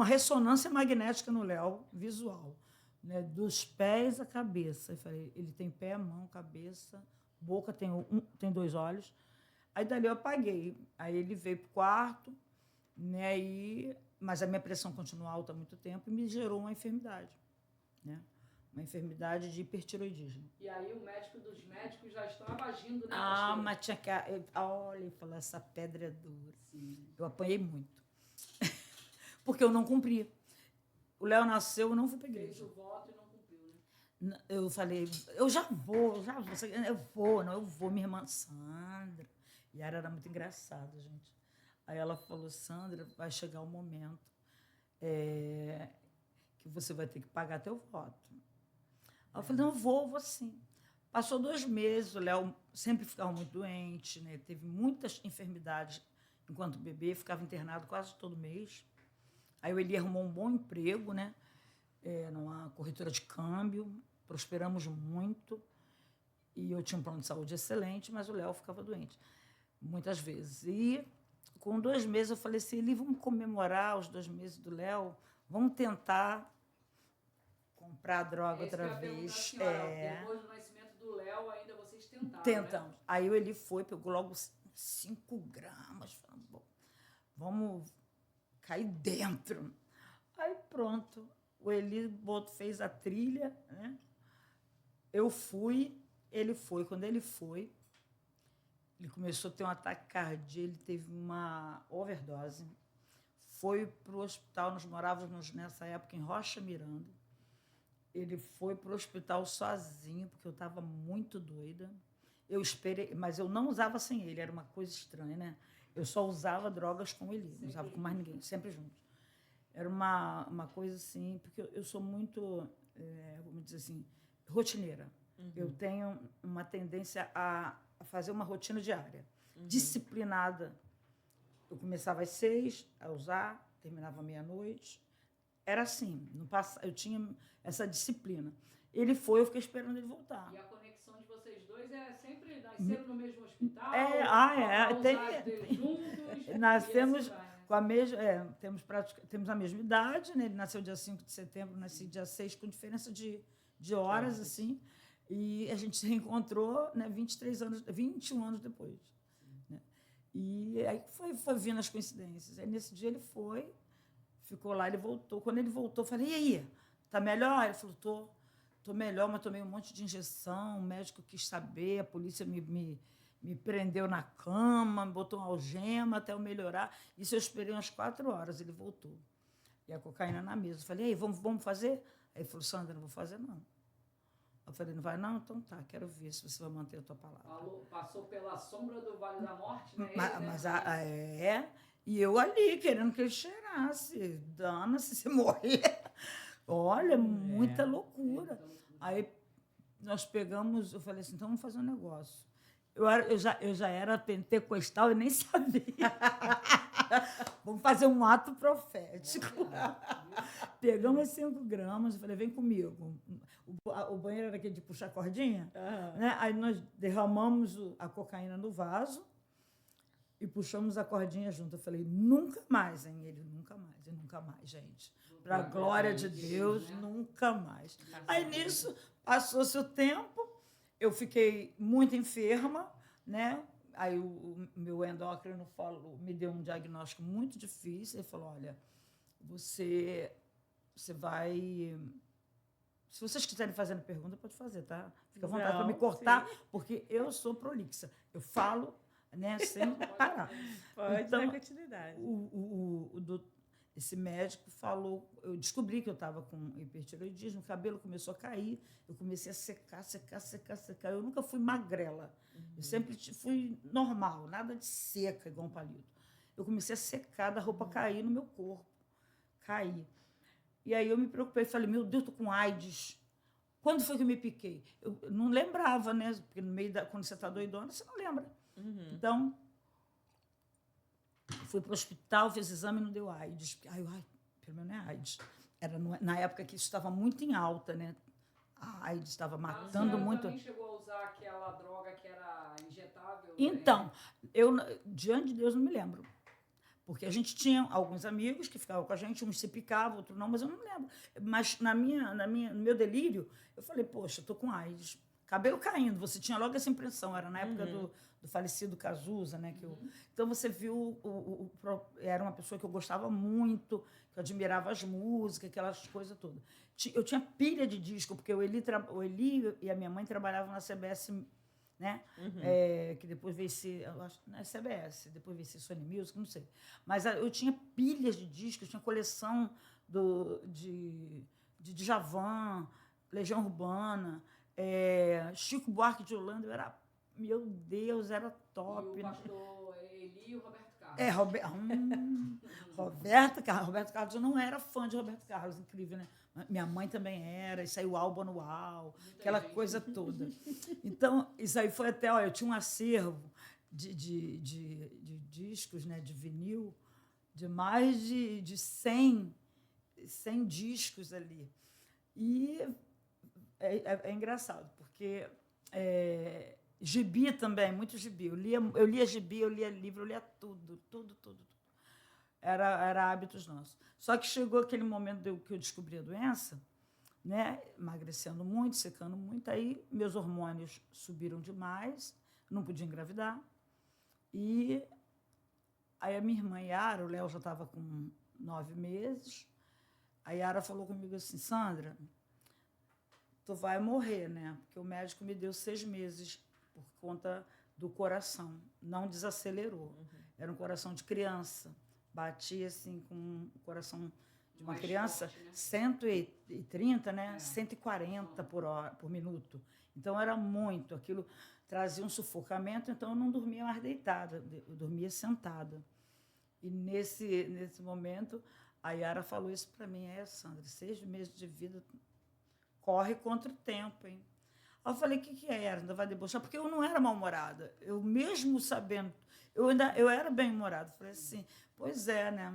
ressonância magnética no Léo, visual. Né, dos pés à cabeça. Eu falei, ele tem pé, mão, cabeça, boca, tem 2 olhos. Aí dali eu apaguei. Aí ele veio para o quarto, né, mas a minha pressão continuou alta há muito tempo e me gerou uma enfermidade. Né? Uma enfermidade de hipertiroidismo. E aí o médico dos médicos já estava agindo, né? Mas tinha que... Olha, ele falou, essa pedra é dura. Sim. Eu apanhei muito. Porque eu não cumpria. O Léo nasceu, eu não fui para a igreja. Fez o voto e não cumpriu, né? Eu falei, eu vou, minha irmã Sandra. E ela era muito engraçada, gente. Aí ela falou, Sandra, vai chegar o momento que você vai ter que pagar teu voto. Aí eu falei, não, vou sim. Passou 2 meses, o Léo sempre ficava muito doente, né? Teve muitas enfermidades enquanto bebê, ficava internado quase todo mês. Aí o Eli arrumou um bom emprego, né? Numa corretora de câmbio, prosperamos muito. E eu tinha um plano de saúde excelente, mas o Léo ficava doente, muitas vezes. E com 2 meses eu falei assim, Eli, vamos comemorar os 2 meses do Léo, vamos tentar comprar droga outra vez. Senhora, depois do nascimento do Léo, ainda vocês tentaram, Tentamos. Né? Aí o Eli pegou logo 5 gramas, falando, bom, vamos cair dentro. Aí pronto, o Eli fez a trilha, né? Eu fui, ele foi. Quando ele foi, ele começou a ter um ataque cardíaco, ele teve uma overdose, foi para o hospital, nós morávamos nessa época em Rocha Miranda, ele foi para o hospital sozinho, porque eu estava muito doida. Eu esperei, mas eu não usava sem ele, era uma coisa estranha, né? Eu só usava drogas com ele, não usava com mais ninguém, sempre juntos. Era uma coisa assim, porque eu sou muito, vamos dizer assim, rotineira. Uhum. Eu tenho uma tendência a fazer uma rotina diária, disciplinada. Eu começava às 6 a usar, terminava meia-noite. Era assim, eu tinha essa disciplina. Ele foi, eu fiquei esperando ele voltar. E a conexão de vocês dois é sempre nasceram no mesmo hospital? Juntos, nascemos com a mesma, temos a mesma idade, né? Ele nasceu dia 5 de setembro, nasci dia 6, com diferença de horas, assim. E a gente se reencontrou, né, 21 anos depois. Né? E aí foi vindo as coincidências. Aí nesse dia ele foi, ficou lá, ele voltou. Quando ele voltou, eu falei, e aí, tá melhor? Ele falou, tô melhor, mas tomei um monte de injeção, o médico quis saber, a polícia me prendeu na cama, me botou uma algema até eu melhorar. Isso eu esperei umas 4 horas, ele voltou. E a cocaína na mesa. Eu falei, e aí, vamos fazer? Aí ele falou, Sandra, não vou fazer, não. Eu falei, não vai? Não? Então tá, quero ver se você vai manter a tua palavra. Passou pela sombra do Vale da Morte, né? E eu ali, querendo que ele cheirasse. Dana-se, se morrer. Olha, muita loucura. Aí nós pegamos, eu falei assim, então vamos fazer um negócio. Eu já era pentecostal e nem sabia. Vamos fazer um ato profético. Pegamos 5 gramas, eu falei, vem comigo. O banheiro era aquele de puxar cordinha. Né? Aí nós derramamos a cocaína no vaso, e puxamos a cordinha junto. Eu falei, nunca mais, hein? Ele, nunca mais, e nunca mais, gente. Para a glória de Deus, né? nunca mais. Aí, nisso, passou-se o tempo, eu fiquei muito enferma, né? Aí o meu endócrino me deu um diagnóstico muito difícil. Ele falou, olha, você vai... Se vocês quiserem fazer pergunta, pode fazer, tá? Fica à vontade para me cortar, porque eu sou prolixa. Eu falo, né, sem parar. Pode então, dar continuidade. Esse médico falou, eu descobri que eu estava com hipertireoidismo, o cabelo começou a cair, eu comecei a secar. Eu nunca fui magrela, eu sempre fui normal, nada de seca, igual um palito. Eu comecei a secar, da roupa cair no meu corpo, cair. E aí eu me preocupei, falei, meu Deus, estou com AIDS. Quando foi que eu me piquei? Eu não lembrava, né? Porque no meio quando você está doidona, você não lembra. Então, fui para o hospital, fiz exame e não deu AIDS. Pelo menos não é AIDS. Era na época que isso estava muito em alta, né? A AIDS estava matando muito. Você também chegou a usar aquela droga que era injetável? Então, eu, diante de Deus, não me lembro. Porque a gente tinha alguns amigos que ficavam com a gente, uns se picavam, outros não, mas eu não lembro. Mas no meu delírio, eu falei, poxa, estou com AIDS. Cabelo caindo, você tinha logo essa impressão, era na época do falecido Cazuza, né? Então você viu, era uma pessoa que eu gostava muito, que eu admirava as músicas, aquelas coisas todas. Eu tinha pilha de disco, porque o Eli e a minha mãe trabalhavam na CBS, né? Que depois veio ser, eu acho, na CBS, depois veio ser Sony Music, não sei. Mas eu tinha pilhas de discos, eu tinha coleção de Djavan, Legião Urbana, Chico Buarque de Holanda, meu Deus, era top. E o pastor Eli e o Roberto Carlos. Roberto Carlos, eu não era fã de Roberto Carlos, incrível, né? Minha mãe também era, e saiu álbum anual, aquela coisa toda. Então, isso aí foi até, olha, eu tinha um acervo de discos, né, de vinil, de mais de 100 discos ali. E é engraçado, porque gibi também, muito gibi. Eu lia gibi, eu lia livro, eu lia tudo. Era hábitos nossos. Só que chegou aquele momento que eu descobri a doença, né? Emagrecendo muito, secando muito, aí meus hormônios subiram demais, não podia engravidar. E aí a minha irmã Yara, o Léo já estava com 9 meses, a Yara falou comigo assim, Sandra, tu vai morrer, né? Porque o médico me deu 6 meses por conta do coração, não desacelerou. Era um coração de criança. Batia assim com o coração de uma criança, forte, né? 130, né? 140 por minuto. Então era muito, aquilo trazia um sufocamento, então eu não dormia mais deitada, eu dormia sentada. E nesse momento, a Yara falou isso para mim, Sandra, 6 meses de vida, corre contra o tempo, hein? Aí eu falei, o que é, Yara? Ainda vai debochar? Porque eu não era mal-humorada, eu mesmo sabendo, eu era bem-humorada, falei assim, pois é, né?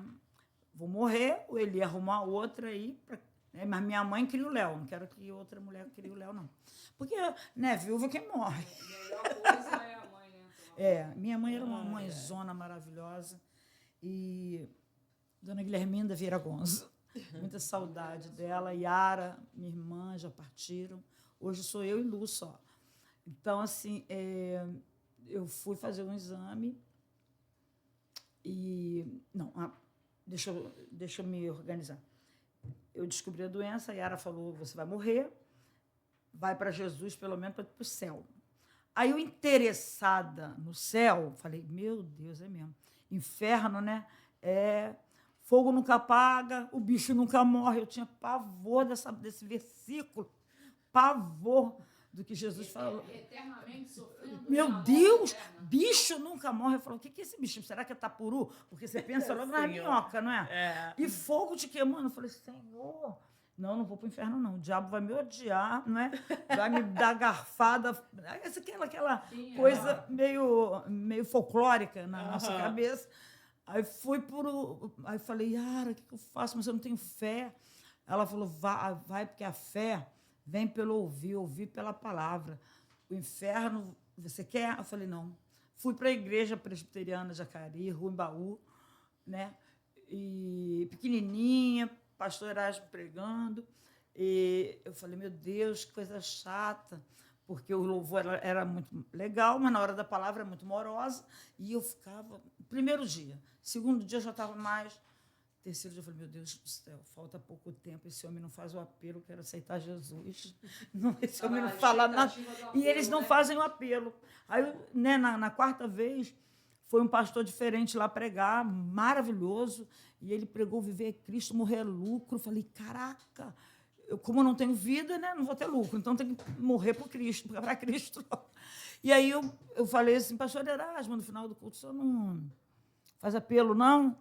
Vou morrer, ou ele ia arrumar outra aí, né? Mas minha mãe cria o Léo, não quero que outra mulher crie o Léo, não. Porque, né, viúva quem morre. A melhor coisa é a mãe, né? Minha mãe era uma mãezona maravilhosa. E Dona Guilherminda Vieira Gonzo. Muita saudade dela. Yara, minha irmã, já partiram. Hoje sou eu e Lu só. Então, assim, eu fui fazer um exame e... Não, deixa eu me organizar. Eu descobri a doença, a Yara falou, você vai morrer, vai para Jesus, pelo menos para o céu. Aí eu, interessada no céu, falei, meu Deus, é mesmo. Inferno, né? Fogo nunca apaga, o bicho nunca morre. Eu tinha pavor desse versículo, pavor do que Jesus falou. Eternamente sofrendo. Meu Deus, bicho nunca morre. Eu falo, o que é esse bicho? Será que é tapuru? Porque você pensa logo na minhoca, não é? E fogo te queimando. Eu falei, Senhor, não vou para o inferno, não. O diabo vai me odiar, não é? Vai me dar garfada. Aquela coisa meio folclórica na nossa cabeça. Aí aí falei, Yara, o que eu faço? Mas eu não tenho fé. Ela falou, vai, porque a fé vem pelo ouvir pela palavra. O inferno, você quer? Eu falei, não. Fui para a igreja presbiteriana Jacareí, Rua Embaú, né? E pequenininha, pastor Erasmo pregando. E eu falei, meu Deus, que coisa chata, porque o louvor era muito legal, mas na hora da palavra era muito morosa. E eu ficava... Primeiro dia. Segundo dia, eu já estava mais... Terceiro dia, eu falei, meu Deus do céu, falta pouco tempo, esse homem não faz o apelo, eu quero aceitar Jesus. Não, esse homem não fala nada. E eles não fazem o apelo. Aí, né, na quarta vez, foi um pastor diferente lá pregar, maravilhoso, e ele pregou viver Cristo, morrer é lucro. Eu falei, caraca, como eu não tenho vida, né, não vou ter lucro, então tem que morrer para Cristo, para Cristo. E aí eu falei assim, pastor Erasmo, no final do culto, o senhor não faz apelo, não?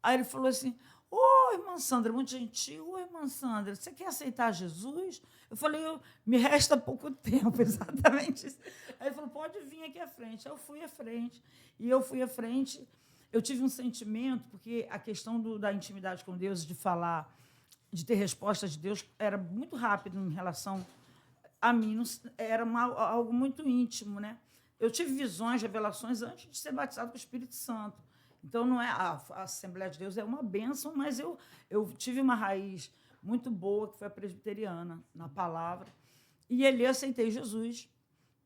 Aí ele falou assim, ô, irmã Sandra, muito gentil, ô, irmã Sandra, você quer aceitar Jesus? Eu falei, me resta pouco tempo, exatamente isso. Aí ele falou, pode vir aqui à frente. Aí eu fui à frente. E eu fui à frente, eu tive um sentimento, porque a questão da intimidade com Deus, de falar, de ter resposta de Deus, era muito rápido em relação a mim, não, era algo muito íntimo, né? Eu tive visões, revelações antes de ser batizado com o Espírito Santo. Então, não é a Assembleia de Deus é uma bênção, mas eu tive uma raiz muito boa, que foi a presbiteriana, na palavra. E ali eu aceitei Jesus.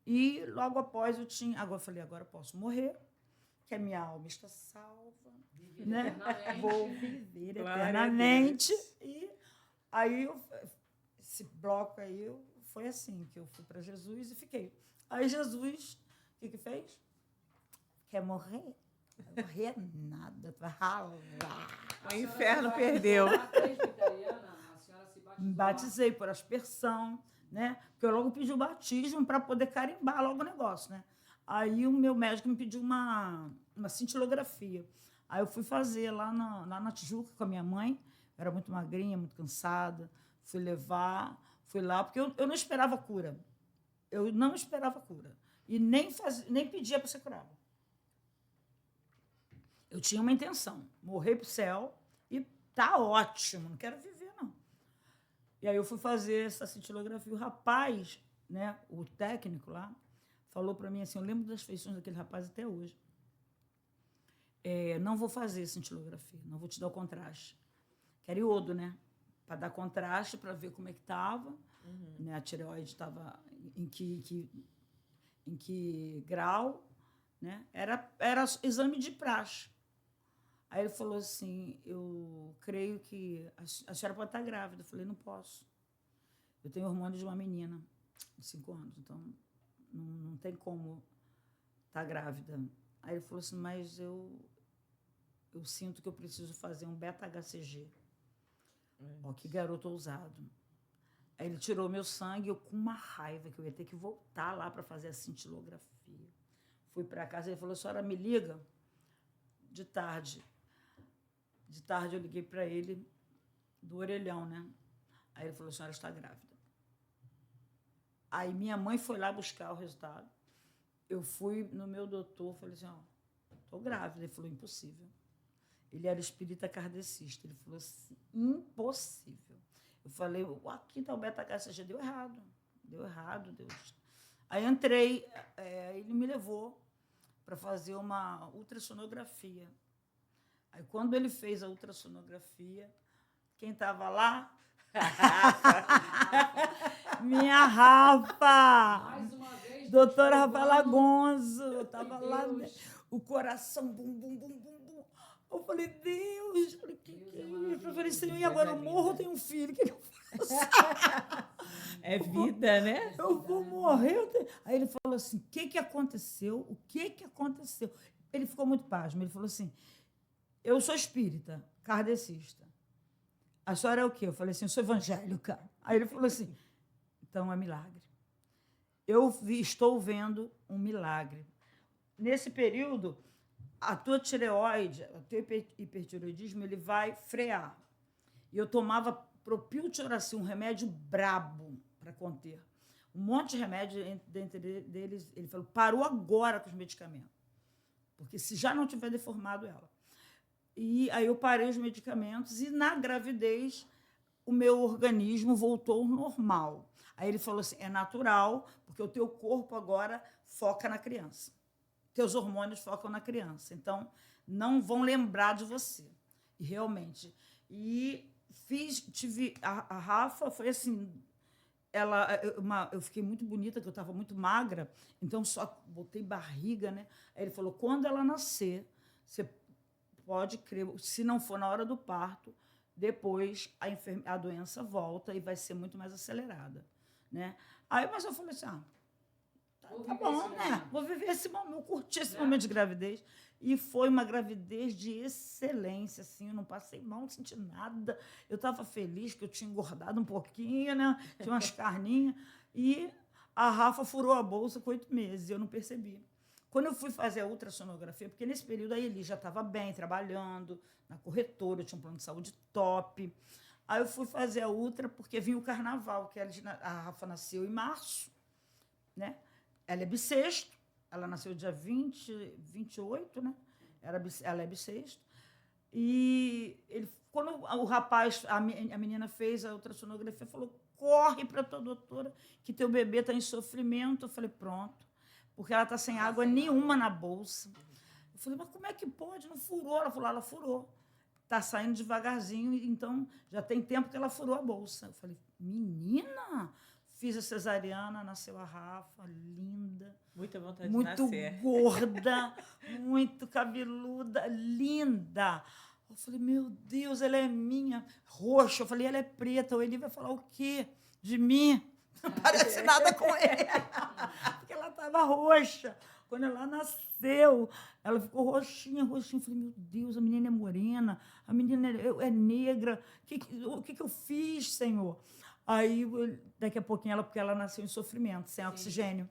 E, logo após, agora eu falei, agora eu posso morrer, que a minha alma está salva. Né? Vou viver eternamente. E aí, esse bloco aí, foi assim, que eu fui para Jesus e fiquei. Aí, Jesus, o que fez? Quer morrer? Morrer nada, tu vai ralar. O inferno perdeu. Me batizei por aspersão, né? Porque eu logo pedi o batismo para poder carimbar logo o negócio, né? Aí o meu médico me pediu uma cintilografia. Aí eu fui fazer lá na Tijuca com a minha mãe. Eu era muito magrinha, muito cansada. Fui lá, porque eu não esperava cura. Eu não esperava cura. E nem pedia para ser curada. Eu tinha uma intenção, morrer para o céu e tá ótimo, não quero viver, não. E aí eu fui fazer essa cintilografia. O rapaz, né, o técnico lá, falou para mim assim, eu lembro das feições daquele rapaz até hoje. Não vou fazer cintilografia, não vou te dar o contraste. Quero iodo, né? Para dar contraste, para ver como é que estava. Uhum. Né, a tireoide estava em que grau, né? Era exame de praxe. Aí ele falou assim, eu creio que a senhora pode estar grávida. Eu falei, não posso. Eu tenho hormônio de uma menina de 5 anos, então não tem como estar grávida. Aí ele falou assim, mas eu sinto que eu preciso fazer um beta-HCG. Ó, que garoto ousado. Aí ele tirou meu sangue, eu com uma raiva, que eu ia ter que voltar lá para fazer a cintilografia. Fui para casa, ele falou, a senhora me liga de tarde. De tarde eu liguei para ele do orelhão, né? Aí ele falou, a senhora está grávida. Aí minha mãe foi lá buscar o resultado. Eu fui no meu doutor, falei assim, estou grávida. Ele falou, impossível. Ele era espírita kardecista. Ele falou assim, impossível. Eu falei, aqui está o beta-HCG, deu errado, Deus. Aí entrei, ele me levou para fazer uma ultrassonografia. Aí, quando ele fez a ultrassonografia, quem estava lá? Minha Rafa! Mais uma vez, doutora Rafaela Gonzo. Estava lá, o coração, bum, bum, bum, bum, bum. Eu falei, Deus, que é isso? Eu falei, Senhor, e agora eu morro, eu tenho um filho, o que eu faço? É vida, né? Eu vou morrer. Aí ele falou assim, o que aconteceu? O que aconteceu? Ele ficou muito pasmo. Ele falou assim, eu sou espírita, kardecista. A senhora é o quê? Eu falei assim, eu sou evangélica. Aí ele falou assim, então é milagre. Estou vendo um milagre. Nesse período, a tua tireoide, o teu hipertireoidismo, ele vai frear. E eu tomava propiltioracil, um remédio brabo para conter. Um monte de remédio, dentre deles, ele falou, parou agora com os medicamentos. Porque se já não tiver deformado ela. E aí eu parei os medicamentos e, na gravidez, o meu organismo voltou ao normal. Aí ele falou assim, é natural, porque o teu corpo agora foca na criança. teus hormônios focam na criança. Então, não vão lembrar de você. E realmente. E a Rafa foi assim, eu fiquei muito bonita, que eu estava muito magra, então só botei barriga, né? Aí ele falou, quando ela nascer, você pode crer, se não for na hora do parto, depois a doença volta e vai ser muito mais acelerada, né? Aí, mas eu falei assim, tá bom, né? Vou viver esse momento, eu curti esse momento de gravidez. E foi uma gravidez de excelência, assim, eu não passei mal, não senti nada. Eu estava feliz que eu tinha engordado um pouquinho, né? Tinha umas carninhas. E a Rafa furou a bolsa com 8 meses, e eu não percebi. Quando eu fui fazer a ultrassonografia, porque nesse período a Eli já estava bem, trabalhando na corretora, eu tinha um plano de saúde top. Aí eu fui fazer a ultra porque vinha o carnaval, que a Rafa nasceu em março, né? Ela é bissexto, ela nasceu dia 28, né? Ela é bissexto. E quando o rapaz, a menina fez a ultrassonografia, falou, corre para a tua doutora que teu bebê está em sofrimento. Eu falei, pronto, porque ela está sem água nenhuma na bolsa. Eu falei, mas como é que pode? Não furou? Ela falou, ela furou. Está saindo devagarzinho, então já tem tempo que ela furou a bolsa. Eu falei, menina, fiz a cesariana, nasceu a Rafa, linda. Muita vontade muito de nascer. Muito gorda, muito cabeluda, linda. Eu falei, meu Deus, ela é minha. Roxa. Eu falei, ela é preta. O Eli vai falar o quê de mim? Não parece nada com ela. Porque ela estava roxa. Quando ela nasceu, ela ficou roxinha, roxinha. Eu falei, meu Deus, a menina é morena, a menina é negra. O que eu fiz, Senhor? Aí, daqui a pouquinho, porque ela nasceu em sofrimento, sem oxigênio.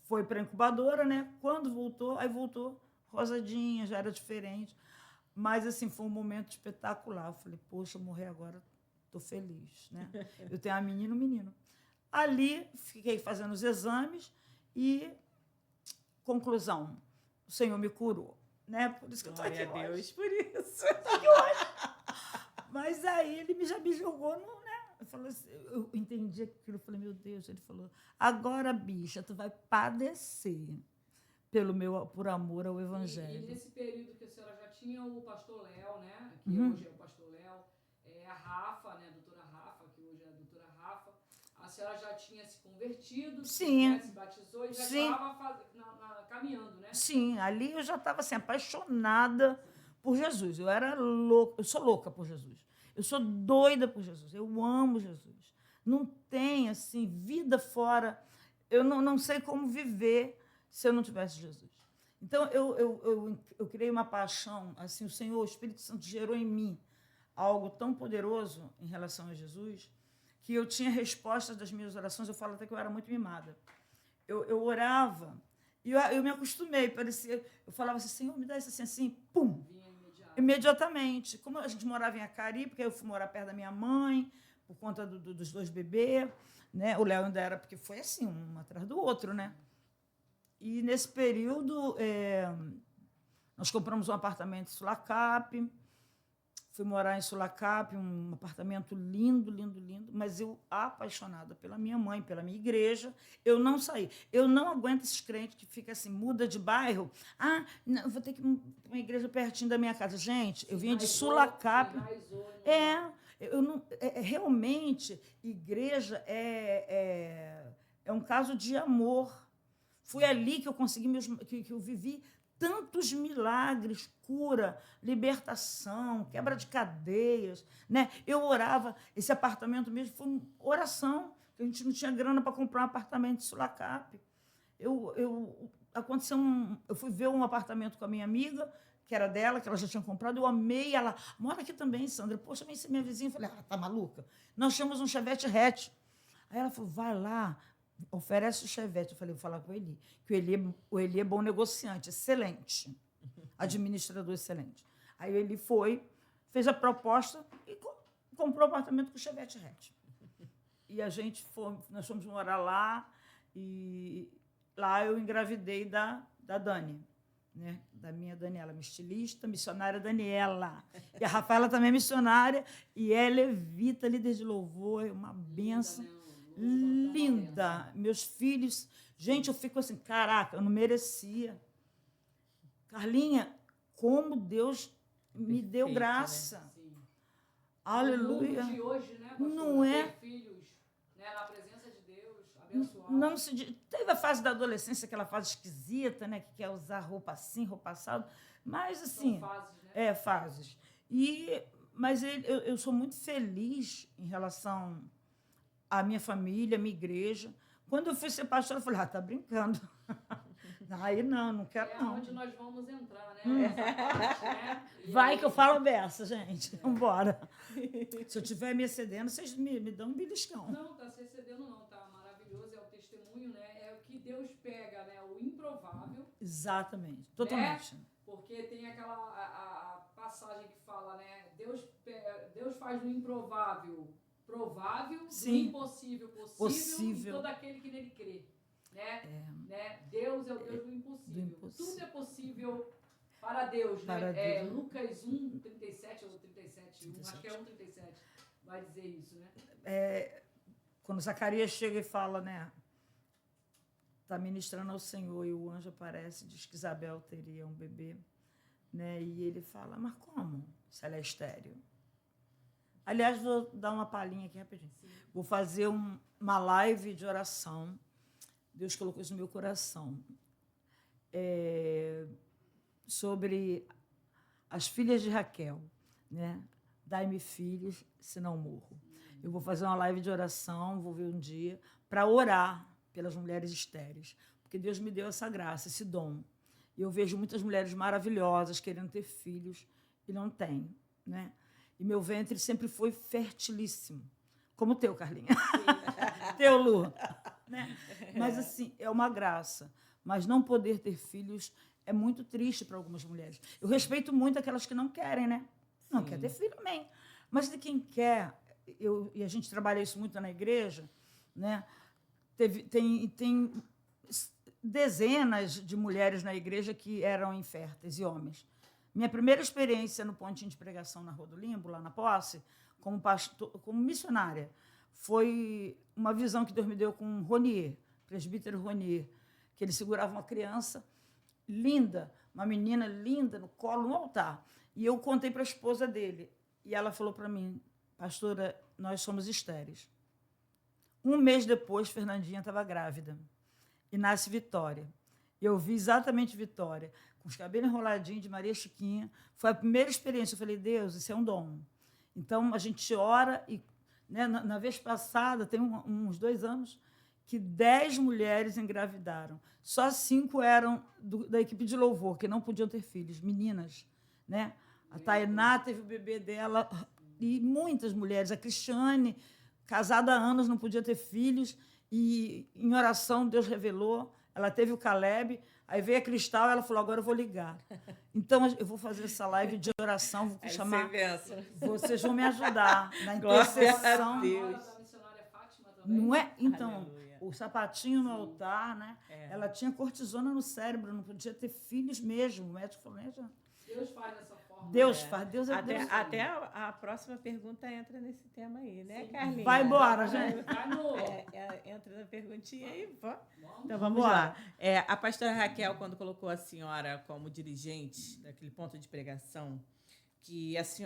Foi para a incubadora, né? Quando voltou, aí voltou rosadinha, já era diferente. Mas, assim, foi um momento espetacular. Eu falei, poxa, morrer agora, estou feliz, né? Eu tenho a menina e um menino. Ali, fiquei fazendo os exames e, conclusão, o Senhor me curou, né? Por isso que eu estou aqui hoje. Glória a Deus por isso. Eu estou aqui hoje. Mas aí ele já me jogou no... Assim, eu entendi aquilo, eu falei, meu Deus, ele falou, agora, bicha, tu vai padecer por amor ao Evangelho. E nesse período que a senhora já tinha o pastor Léo, né, que hoje é o pastor Léo, a Rafa, né, a doutora Rafa, que hoje é a doutora Rafa, a senhora já tinha se convertido, Sim. Né, se batizou e já estava caminhando, né? Sim, ali eu já estava assim, apaixonada por Jesus, eu era louca, eu sou louca por Jesus. Eu sou doida por Jesus, eu amo Jesus. Não tem, assim, vida fora. Eu não sei como viver se eu não tivesse Jesus. Então, eu criei uma paixão, assim, o Senhor, o Espírito Santo gerou em mim algo tão poderoso em relação a Jesus, que eu tinha respostas das minhas orações, eu falo até que eu era muito mimada. Eu orava, e eu me acostumei, parecia, eu falava assim, Senhor, me dá isso assim, pum! Imediatamente. Como a gente morava em Acari, porque eu fui morar perto da minha mãe, por conta dos 2 bebês, né? O Léo ainda era, porque foi assim, um atrás do outro, né? E nesse período, nós compramos um apartamento em Sulacap, fui morar em Sulacap, um apartamento lindo, lindo, lindo, mas eu, apaixonada pela minha mãe, pela minha igreja, eu não saí. Eu não aguento esses crentes que ficam assim, muda de bairro. Não, eu vou ter que ir para uma igreja pertinho da minha casa. Gente, eu vinha de Sulacap. Realmente, igreja é um caso de amor. Foi ali que eu consegui, que eu vivi tantos milagres, cura, libertação, quebra de cadeias, né? Eu orava, esse apartamento mesmo foi uma oração, que a gente não tinha grana para comprar um apartamento em Sulacap. Eu fui ver um apartamento com a minha amiga, que era dela, que ela já tinha comprado, eu amei, ela mora aqui também, Sandra. Poxa, vem ser minha vizinha. Eu falei, tá maluca? Nós tínhamos um Chevette hatch. Aí ela falou, vai lá, oferece o Chevette. Eu falei, vou falar com o Eli, que o Eli é bom negociante, excelente, administrador excelente. Aí ele fez a proposta e comprou o apartamento com o Chevette hatch. E nós fomos morar lá, e lá eu engravidei da Dani, né? Da minha Daniela, minha estilista, missionária Daniela. E a Rafaela também é missionária, e é levita, líder de louvor, é uma benção. Linda. Meus filhos... Gente, eu fico assim, caraca, eu não merecia. Carlinha, como Deus me deu Perfeito, graça. Sim. Aleluia. O mundo de hoje, né, pastor? Não é? Ter filhos, né, na presença de Deus, abençoados. Não se diz- Teve a fase da adolescência, aquela fase esquisita, né? Que quer usar roupa assim, roupa assado. Mas, assim, São fases, né? fases. Mas eu sou muito feliz em relação à minha família, à minha igreja. Quando eu fui ser pastora, eu falei, tá brincando. Aí não quero, É não. onde nós vamos entrar, né? Essa parte, né? E Vai aí- que eu falo dessa, gente. Vambora. Se eu estiver me excedendo, vocês me dão um beliscão. Não, tá se excedendo não, tá maravilhoso, é o testemunho, né? É o que Deus pega, né? O improvável, Exatamente. Totalmente. porque tem aquela a passagem que fala, né? Deus faz do improvável provável, do Sim. impossível Possível. em todo aquele que nele crê, né? Deus é o Deus do impossível. Do impossível. Tudo é possível para Deus, Para né? Deus. Lucas 1, 37 ou 37, acho que é 1, 37, vai dizer isso, né? Quando Zacarias chega e fala, né? Está ministrando ao Senhor e o anjo aparece, diz que Isabel teria um bebê, né? E ele fala, mas como? Se ela é estéril. Aliás, vou dar uma palhinha aqui rapidinho. Sim. Vou fazer uma live de oração. Deus colocou isso no meu coração. Sobre as filhas de Raquel, né? Dai-me filhos, senão morro. Eu vou fazer uma live de oração, vou ver um dia, para orar pelas mulheres estéreis, porque Deus me deu essa graça, esse dom. E eu vejo muitas mulheres maravilhosas querendo ter filhos e não têm, né? E meu ventre sempre foi fertilíssimo, como o teu, Carlinha. Teu, Lu. Né? Mas, assim, é uma graça. Mas não poder ter filhos é muito triste para algumas mulheres. Eu respeito muito aquelas que não querem, né? Não quer ter filho, amém. Mas de quem quer, e a gente trabalha isso muito na igreja, né? Tem dezenas de mulheres na igreja que eram inférteis e homens. Minha primeira experiência no pontinho de pregação na Rua do Limbo, lá na Posse, como missionária, foi uma visão que Deus me deu com Ronier, presbítero Ronier, que ele segurava uma criança linda, uma menina linda no colo, no altar. E eu contei para a esposa dele. E ela falou para mim, pastora, nós somos estéreis. Um mês depois, Fernandinha estava grávida. E nasce Vitória. E eu vi exatamente Vitória, com os cabelos enroladinhos de Maria Chiquinha. Foi a primeira experiência. Eu falei, Deus, isso é um dom. Então, a gente ora e, né, na vez passada, tem uns 2 anos, que 10 mulheres engravidaram. Só 5 eram da equipe de louvor, que não podiam ter filhos, meninas. Né? A Tainá teve o bebê dela, e muitas mulheres. A Cristiane, casada há anos, não podia ter filhos, e em oração Deus revelou. Ela teve o Caleb, aí veio a Cristal, ela falou, agora eu vou ligar. Então, eu vou fazer essa live de oração, vou chamar... Vocês vão me ajudar na intercessão. A nora da missionária Fátima também. Não é? Então, Aleluia. o sapatinho no altar, né? Ela tinha cortisona no cérebro, não podia ter filhos mesmo. O médico falou, né, já? Deus faz dessa forma. Deus faz, Deus é Até, Deus. até a próxima pergunta entra nesse tema aí, né, Carlinhos? Vai embora, gente. Vai no... Entra na perguntinha aí. Vamos. Então, vamos lá. A pastora Raquel, quando colocou a senhora como dirigente daquele ponto de pregação,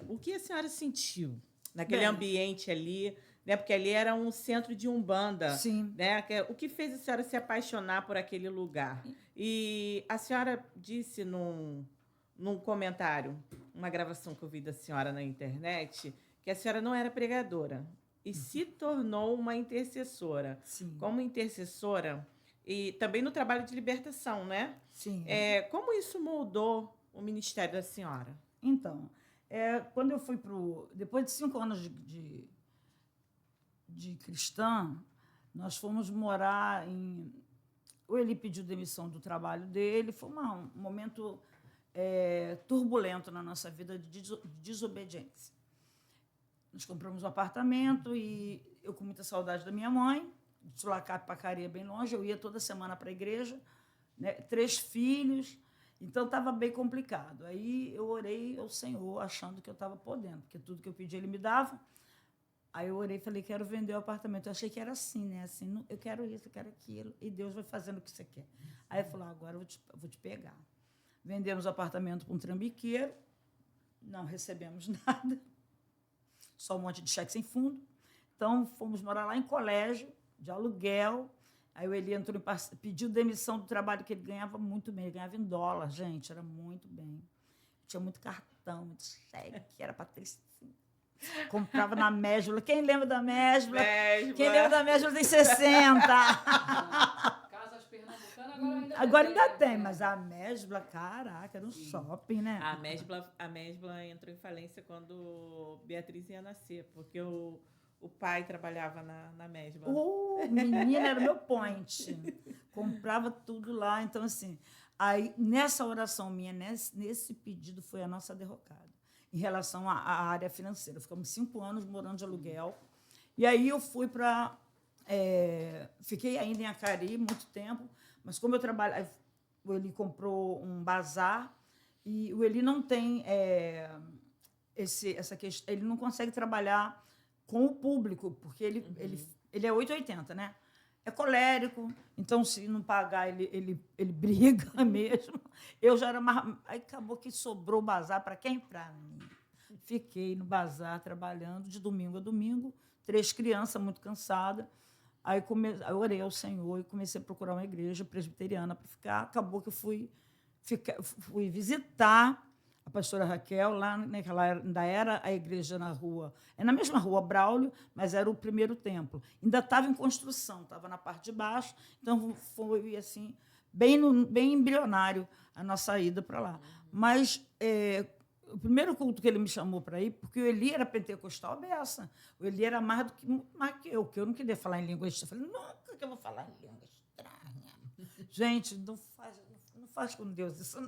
o que a senhora sentiu naquele Bem, ambiente ali, né? Porque ali era um centro de Umbanda. Sim. Né? O que fez a senhora se apaixonar por aquele lugar? E a senhora disse num comentário, uma gravação que eu vi da senhora na internet, que a senhora não era pregadora e se tornou uma intercessora. Sim. Como intercessora e também no trabalho de libertação, né? Sim. Como isso moldou o ministério da senhora? Então, quando eu fui depois de 5 anos de cristã, nós fomos morar ou ele pediu demissão do trabalho dele, foi um momento turbulento na nossa vida de desobediência. Nós compramos um apartamento e eu, com muita saudade da minha mãe, de Sulacap, Pacaria, bem longe, eu ia toda semana para a igreja, né? 3 filhos, então estava bem complicado. Aí eu orei ao Senhor, achando que eu estava podendo, porque tudo que eu pedi ele me dava. Aí eu orei e falei, quero vender o apartamento. Eu achei que era assim, né? Assim, eu quero isso, eu quero aquilo, e Deus vai fazendo o que você quer. Aí ele falou, agora eu vou te pegar. vendemos o apartamento para um trambiqueiro, não recebemos nada, só um monte de cheque sem fundo. Então, fomos morar lá em colégio, de aluguel. Aí o Eli entrou pediu demissão do trabalho, que ele ganhava muito bem. Ele ganhava em dólar, gente, era muito bem. Tinha muito cartão, muito cheque, era para ter... Comprava na Mesbla. Quem lembra da Mesbla? Quem lembra da Mesbla tem 60. Casas Pernambucanas agora ainda tem, mas a Mesbla, caraca, era um shopping, né? A Mesbla entrou em falência quando Beatriz ia nascer, porque o pai trabalhava na Mesbla. Menina, era meu point. Comprava tudo lá. Então, assim, aí, nessa oração minha, nesse pedido, foi a nossa derrocada em relação à área financeira. Ficamos 5 anos morando de aluguel. E aí eu fui para... fiquei ainda em Acari muito tempo, mas como eu trabalho... O Eli comprou um bazar e o Eli não tem essa questão... Ele não consegue trabalhar com o público, porque ele é 880, né? É colérico, então, se não pagar, ele briga mesmo. Eu já era mais... Aí acabou que sobrou o bazar para quem? Para mim. Fiquei no bazar trabalhando de domingo a domingo, 3 crianças, muito cansada. Aí eu orei ao Senhor e comecei a procurar uma igreja presbiteriana para ficar. Acabou que eu fui visitar a pastora Raquel, lá naquela ainda era a igreja na rua, na mesma rua Braulio, mas era o primeiro templo. Ainda estava em construção, estava na parte de baixo, então foi assim, bem embrionário a nossa ida para lá. Mas o primeiro culto que ele me chamou para ir, porque o Eli era pentecostal beça, o Eli era mais que eu, que eu não queria falar em língua estranha. Eu falei, nunca que eu vou falar em língua estranha. Gente, não faz com Deus isso,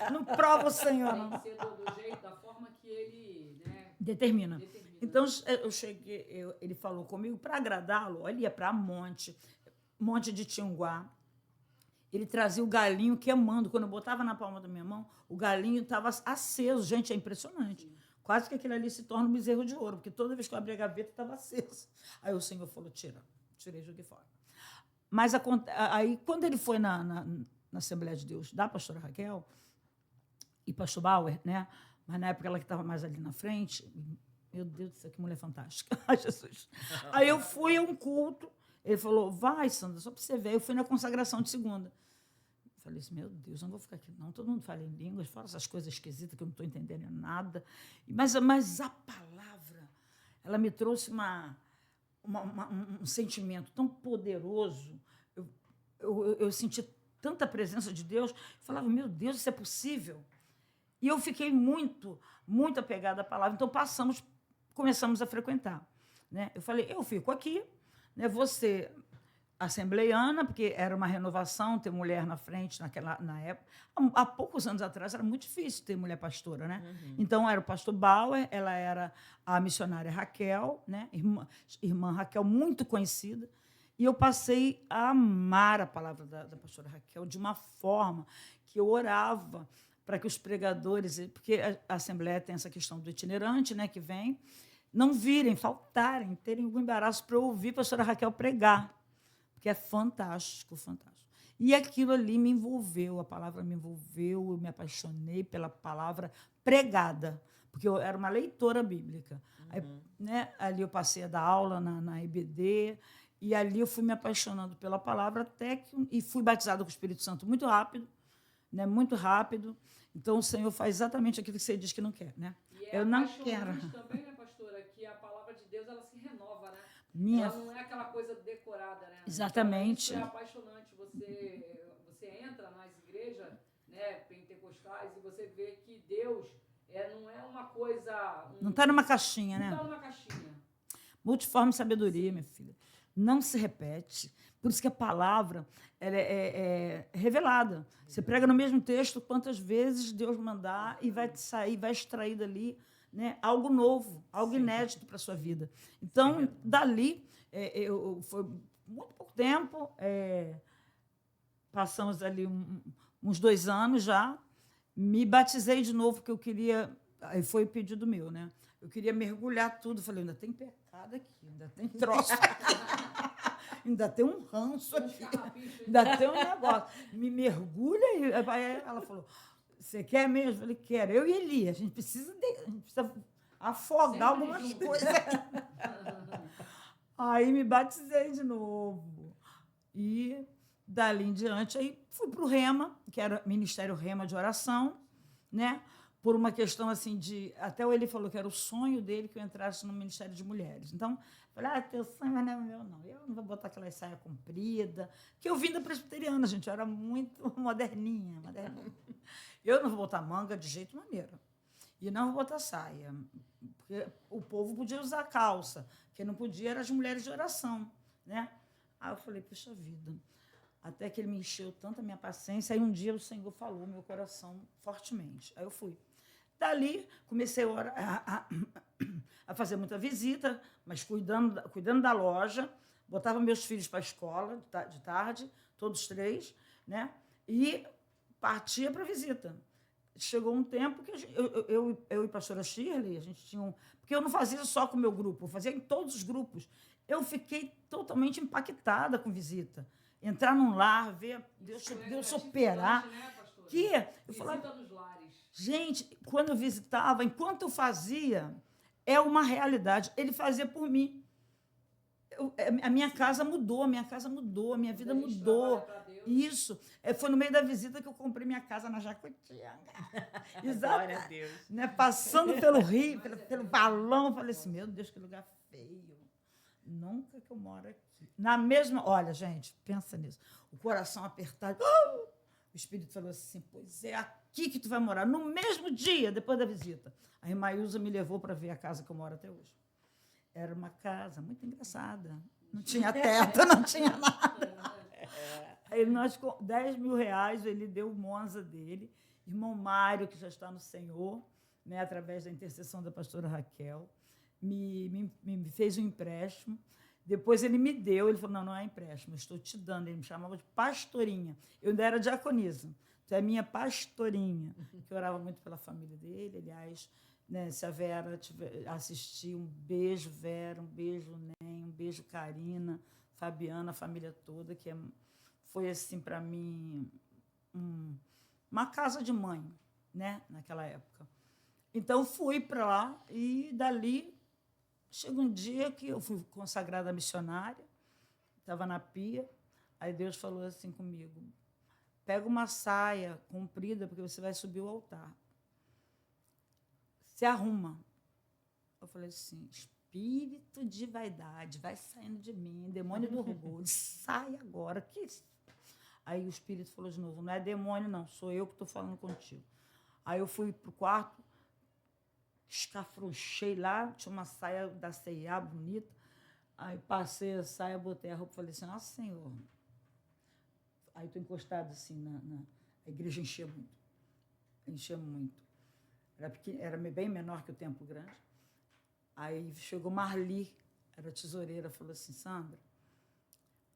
não prova o Senhor, não. Tem que ser do jeito, da forma que ele, né, determina. Então, eu cheguei, ele falou comigo, para agradá-lo, ele ia para Monte de Tinguá. Ele trazia o galinho queimando. Quando eu botava na palma da minha mão, o galinho estava aceso. Gente, é impressionante. Sim. Quase que aquilo ali se torna um bezerro de ouro, porque toda vez que eu abria a gaveta, estava aceso. Aí o Senhor falou, tirei e joguei fora. Mas aí, quando ele foi na Assembleia de Deus da pastora Raquel e pastor Bauer, né? Mas na época ela que estava mais ali na frente, meu Deus do céu, que mulher fantástica. Ai, Jesus. Aí eu fui a um culto, ele falou, vai, Sandra, só para você ver. Eu fui na consagração de segunda. Eu falei assim, meu Deus, não vou ficar aqui, não. Todo mundo fala em línguas, fala essas coisas esquisitas que eu não estou entendendo nada. Mas a palavra, ela me trouxe um sentimento tão poderoso. Eu senti tanta presença de Deus. Eu falava, meu Deus, isso é possível? E eu fiquei muito apegada à palavra. Então, começamos a frequentar. Né? Eu falei, eu fico aqui, né? Você, assembleiana, porque era uma renovação ter mulher na frente na época. Há poucos anos atrás era muito difícil ter mulher pastora, né? Uhum. Então, era o pastor Bauer, ela era a missionária Raquel, né? Irmã Raquel, muito conhecida. E eu passei a amar a palavra da pastora Raquel de uma forma que eu orava para que os pregadores, porque a Assembleia tem essa questão do itinerante, né, que vem, não virem, faltarem, terem algum embaraço para eu ouvir a pastora Raquel pregar, porque é fantástico, fantástico. E aquilo ali me envolveu, a palavra me envolveu, eu me apaixonei pela palavra pregada, porque eu era uma leitora bíblica. Uhum. Aí, né, ali eu passei a dar aula na IBD, e ali eu fui me apaixonando pela palavra e fui batizada com o Espírito Santo muito rápido, né? Muito rápido. Então, o Senhor faz exatamente aquilo que você diz que não quer. Né? E eu não quero. Também, né, pastora, que a palavra de Deus ela se renova, né? Ela não é aquela coisa decorada, né? Exatamente. Então, é apaixonante. Você entra nas igrejas, né, pentecostais e você vê que Deus não é uma coisa... Não está numa caixinha, né? Não está numa caixinha. Multiforme sabedoria, minha filha. Não se repete. Por isso que a palavra ela é revelada. Você prega no mesmo texto quantas vezes Deus mandar e vai sair, vai extrair dali, né, algo novo, algo inédito para a sua vida. Então, dali, foi muito pouco tempo, passamos ali uns 2 anos já, me batizei de novo, porque eu queria... Aí foi o pedido meu, né? Eu queria mergulhar tudo. Falei, ainda tem pecado aqui, ainda tem troço aqui, ainda tem um ranço aqui, ainda tem um negócio. Me mergulha aí. Aí ela falou, você quer mesmo? Eu falei, quero. Eu e Eli, a gente precisa afogar Sempre algumas junto. coisas. Aí me batizei de novo. E dali em diante, aí fui para o Rema, que era Ministério Rema de Oração, né? Por uma questão assim de... Até o Eli falou que era o sonho dele que eu entrasse no Ministério de Mulheres. Então, eu falei, teu sonho, mas não é o meu, não. Eu não vou botar aquela saia comprida. Que eu vim da presbiteriana, gente. Eu era muito moderninha. Eu não vou botar manga de jeito maneiro. E não vou botar saia. Porque o povo podia usar calça. Quem não podia eram as mulheres de oração, né? Aí eu falei, puxa vida. Até que ele me encheu tanto a minha paciência. Aí um dia o Senhor falou meu coração fortemente. Aí eu fui. Dali, comecei a fazer muita visita, mas cuidando da loja. Botava meus filhos para a escola de tarde, todos 3, né? E partia para a visita. Chegou um tempo que eu e a pastora Shirley, a gente tinha porque eu não fazia só com o meu grupo, eu fazia em todos os grupos. Eu fiquei totalmente impactada com visita. Entrar num lar, ver Deus operar. Né, pastora? Que eu Visita falava, nos lares. gente, quando eu visitava, enquanto eu fazia, é uma realidade. Ele fazia por mim. A minha casa mudou, a minha vida mudou. Isso. Foi no meio da visita que eu comprei minha casa na Jacutinga. Exato. Glória a Deus. Né? Passando pelo rio, pelo balão, eu falei assim, meu Deus, que lugar feio. Nunca que eu moro aqui. Na mesma... Olha, gente, pensa nisso. O coração apertado. O Espírito falou assim, pois é aqui que tu vai morar. No mesmo dia, depois da visita. A irmã Ilza me levou para ver a casa que eu moro até hoje. Era uma casa muito engraçada. Não tinha teto, não tinha nada. Aí nós, com R$10.000, ele deu o Monza dele. Irmão Mário, que já está no Senhor, né, através da intercessão da pastora Raquel, me fez um empréstimo. Depois ele me deu, ele falou, não é empréstimo, eu estou te dando. Ele me chamava de pastorinha. Eu ainda era diaconisa. Então, é minha pastorinha, que eu orava muito pela família dele. Aliás, né, se a Vera assistir, um beijo, Vera, um beijo, Nen, um beijo, Karina, Fabiana, a família toda, que foi, assim, para mim, uma casa de mãe, né, naquela época. Então, fui para lá e, dali, chegou um dia que eu fui consagrada missionária, estava na pia, aí Deus falou assim comigo, pega uma saia comprida, porque você vai subir o altar. Se arruma. Eu falei assim, espírito de vaidade, vai saindo de mim, demônio do orgulho, sai agora. Aí o espírito falou de novo, não é demônio, não, sou eu que estou falando contigo. Aí eu fui para o quarto, escafrouchei lá, tinha uma saia da C&A bonita, aí passei a saia, botei a roupa e falei assim, nossa, Senhor. Aí estou encostado assim, a igreja enchia muito. Era bem menor que o Templo Grande. Aí chegou Marli, era tesoureira, falou assim, Sandra,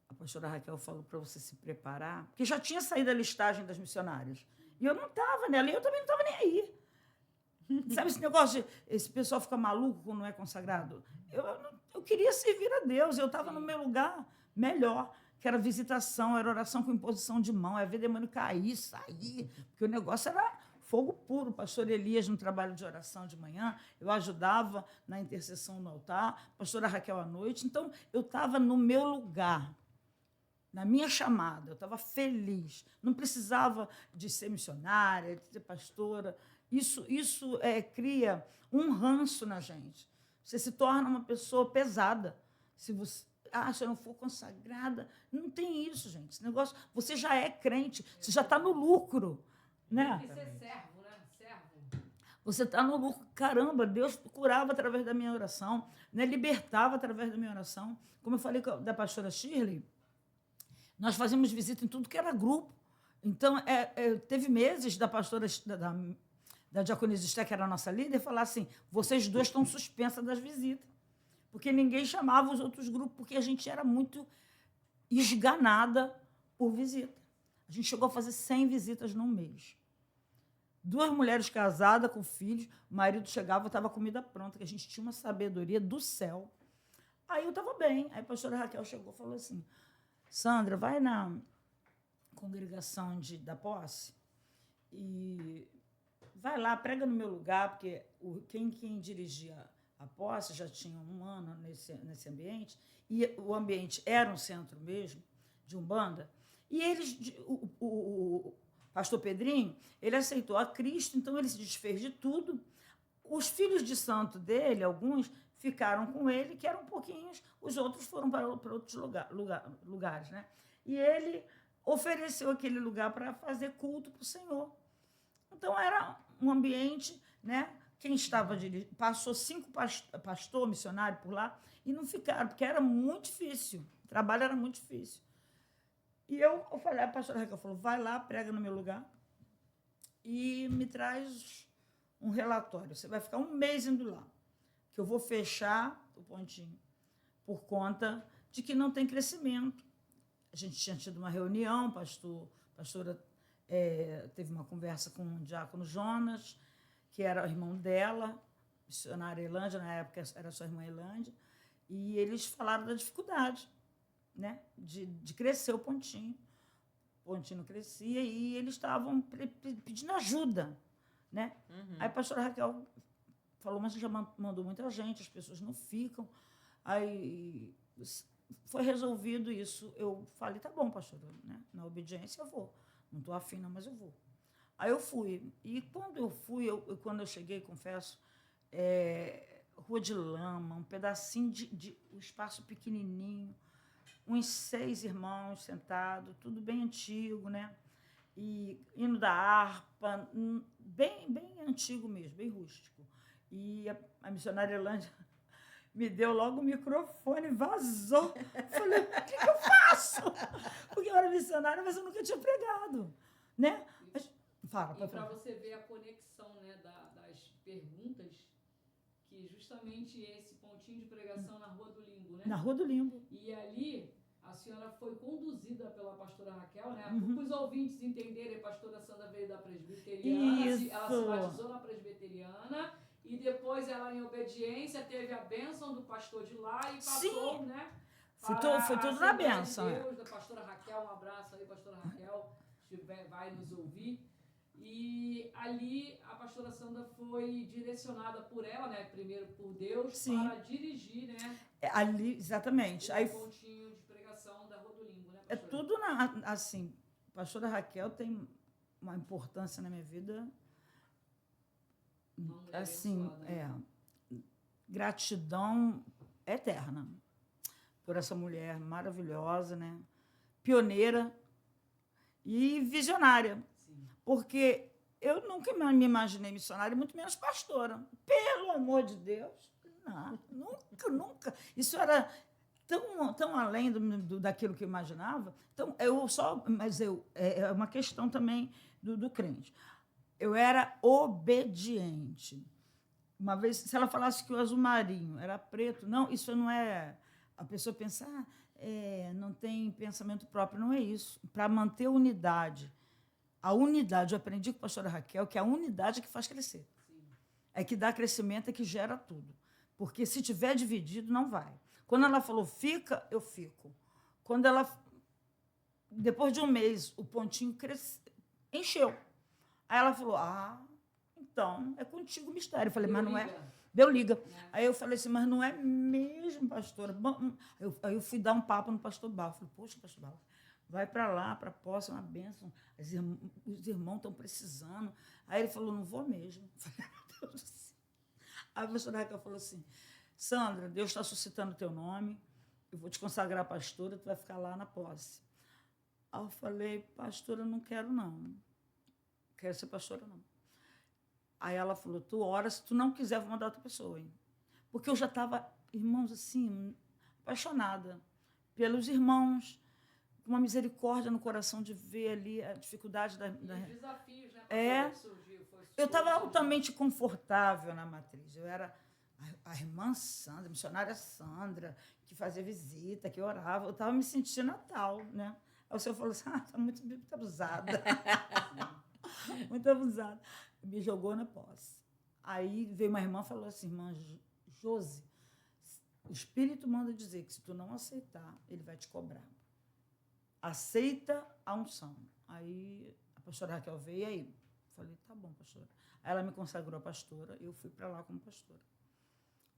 a pastora Raquel falou para você se preparar, porque já tinha saído a listagem das missionárias. E eu não estava nela, e eu também não estava nem aí. Sabe esse negócio de esse pessoal fica maluco quando não é consagrado? Eu queria servir a Deus, eu estava no meu lugar melhor, que era visitação, era oração com imposição de mão, era ver demônio cair, sair, porque o negócio era fogo puro. O pastor Elias no trabalho de oração de manhã, eu ajudava na intercessão no altar, a pastora Raquel à noite, então eu estava no meu lugar, na minha chamada, eu estava feliz, não precisava de ser missionária, de ser pastora. Isso cria um ranço na gente. Você se torna uma pessoa pesada. Se eu não for consagrada, não tem isso, gente. Esse negócio, você já é crente, você já está no lucro. Né? Tem que ser servo, né? Servo. Você está no lucro. Caramba, Deus curava através da minha oração, né? Libertava através da minha oração. Como eu falei da pastora Shirley, nós fazíamos visita em tudo que era grupo. Então, teve meses da pastora da diaconisa Esté, que era a nossa líder, falar assim, vocês 2 estão suspensas das visitas, porque ninguém chamava os outros grupos, porque a gente era muito esganada por visita. A gente chegou a fazer 100 visitas num mês. 2 mulheres casadas com filhos, o marido chegava, estava a comida pronta, que a gente tinha uma sabedoria do céu. Aí eu estava bem. Aí a pastora Raquel chegou e falou assim, Sandra, vai na congregação da posse e vai lá, prega no meu lugar, porque quem dirigia a posse já tinha 1 ano nesse ambiente, e o ambiente era um centro mesmo, de Umbanda, e o pastor Pedrinho, ele aceitou a Cristo, então ele se desfez de tudo. Os filhos de santo dele, alguns, ficaram com ele, que eram pouquinhos, os outros foram para outros lugares. Né? E ele ofereceu aquele lugar para fazer culto para o Senhor. Então, era um ambiente, né? Quem estava dirigindo, passou 5 pastores missionários por lá e não ficaram, porque era muito difícil, o trabalho era muito difícil. E eu falei, a pastora Raquel falou, vai lá, prega no meu lugar e me traz um relatório. Você vai ficar 1 mês indo lá, que eu vou fechar o pontinho por conta de que não tem crescimento. A gente tinha tido uma reunião, pastora teve uma conversa com o diácono Jonas, que era o irmão dela, missionária Elândia, na época era sua irmã Elândia, e eles falaram da dificuldade, né, de crescer o pontinho. O pontinho não crescia e eles estavam pedindo ajuda. Né? Uhum. Aí a pastora Raquel falou, mas já mandou muita gente, as pessoas não ficam. Aí foi resolvido isso. Eu falei, tá bom, pastora, né? Na obediência eu vou. Não estou afim, não, mas eu vou. Aí eu fui. E quando eu fui, quando eu cheguei, confesso, rua de lama, um pedacinho de um espaço pequenininho, uns 6 irmãos sentados, tudo bem antigo, né? E hino da harpa, bem antigo mesmo, bem rústico. E a missionária Elândia me deu logo o microfone, vazou. Falei, o que eu faço? Porque eu era missionária, mas eu nunca tinha pregado. Né? Para você ver a conexão, né, das perguntas, que justamente esse pontinho de pregação na Rua do Limbo, né? Na Rua do Limbo. E ali a senhora foi conduzida pela pastora Raquel, né? Para os ouvintes entenderem, a pastora Sandra veio da presbiteriana, ela se batizou na presbiteriana e depois ela, em obediência, teve a bênção do pastor de lá e passou, sim, né? Foi tudo na bênção. De Deus, da pastora Raquel, um abraço aí, pastora Raquel, vai nos ouvir. E ali a pastora Sandra foi direcionada por ela, né? Primeiro por Deus, sim, para dirigir, né? Ali, exatamente. O pontinho de pregação da Rua do Limbo, né, pastora? Tudo assim. A pastora Raquel tem uma importância na minha vida. Assim, gratidão eterna por essa mulher maravilhosa, né? Pioneira e visionária. Porque eu nunca me imaginei missionária, muito menos pastora. Pelo amor de Deus, não, nunca. Isso era tão além daquilo que eu imaginava. Então, é uma questão também do crente. Eu era obediente. Uma vez, se ela falasse que o azul marinho era preto, não, isso não é... A pessoa pensar, não tem pensamento próprio, não é isso. Para manter a unidade, eu aprendi com a pastora Raquel que é a unidade que faz crescer. Sim. É que dá crescimento, é que gera tudo. Porque se tiver dividido, não vai. Quando ela falou, fica, eu fico. Quando ela... Depois de 1 mês, o pontinho encheu. Aí ela falou, então, é contigo o mistério. Eu falei, mas não é... Deu liga. Aí eu falei assim, mas não é mesmo, pastora? Aí eu fui dar um papo no pastor Bal. Falei, poxa, pastor Bal, vai para lá, para a posse, é uma bênção. Os irmãos estão precisando. Aí ele falou, não vou mesmo. Eu falei, meu Deus do céu. Aí a pastora Raquel falou assim, Sandra, Deus está suscitando o teu nome, eu vou te consagrar pastora, tu vai ficar lá na posse. Aí eu falei, pastora, não quero, não. Não quero ser pastora, não. Aí ela falou, tu ora, se tu não quiser, vou mandar outra pessoa. Hein? Porque eu já estava, irmãos, assim, apaixonada pelos irmãos, com uma misericórdia no coração de ver ali a dificuldade da... Os desafios, né? Eu estava altamente confortável na matriz. Eu era a irmã Sandra, a missionária Sandra, que fazia visita, que orava. Eu estava me sentindo Natal, né? Aí o senhor falou assim, está muito abusada. Muito abusada. Me jogou na posse. Aí veio uma irmã e falou assim, irmã Josi, o Espírito manda dizer que se tu não aceitar, ele vai te cobrar. Aceita a unção. Aí a pastora Raquel veio, aí falei, tá bom, pastora. Aí ela me consagrou pastora, eu fui para lá como pastora.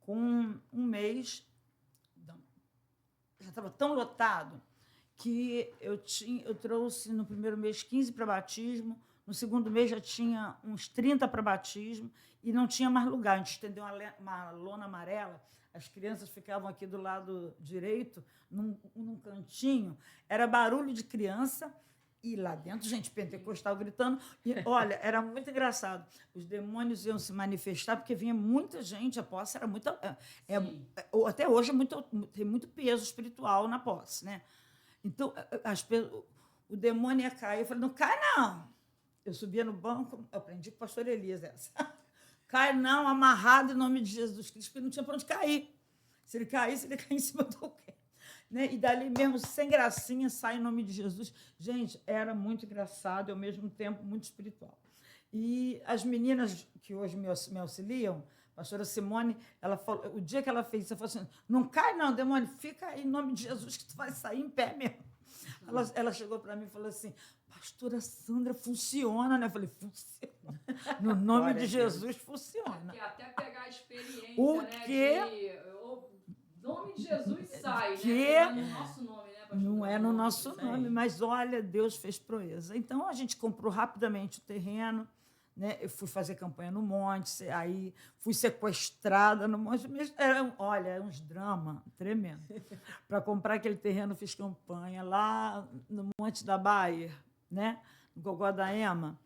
Com um mês, já estava tão lotado que eu trouxe no primeiro mês 15 para batismo, no segundo mês já tinha uns 30 para batismo e não tinha mais lugar. A gente estendeu uma lona amarela, as crianças ficavam aqui do lado direito, num cantinho, era barulho de criança e lá dentro, gente pentecostal gritando. E, olha, era muito engraçado. Os demônios iam se manifestar porque vinha muita gente, a posse era muito... até hoje tem muito peso espiritual na posse, né? Então, o demônio ia cair. Eu falei, não cai, não. Eu subia no banco, eu aprendi com o pastor Elias essa. Cai não, amarrado em nome de Jesus Cristo, porque não tinha para onde cair. Se ele caísse, ele ia cair em cima do quê? Né? E dali mesmo, sem gracinha, sai em nome de Jesus. Gente, era muito engraçado e, ao mesmo tempo, muito espiritual. E as meninas que hoje me auxiliam, a pastora Simone, ela falou, o dia que ela fez isso, ela falou assim, não cai não, demônio, fica aí em nome de Jesus que tu vai sair em pé mesmo. Ela chegou para mim e falou assim, pastora Sandra, funciona, né? Eu falei, funciona. No nome de Jesus, funciona. Porque até pegar a experiência, o né? Quê? O nome de Jesus sai, quê? né? Não é no nosso nome, né, pastor? Não é no nosso nome, mas olha, Deus fez proeza. Então, a gente comprou rapidamente o terreno, né? Eu fui fazer campanha no monte, aí fui sequestrada no monte. Olha, uns drama tremendo. Para comprar aquele terreno, fiz campanha lá no Monte da Baia, né? No Gogó da Ema.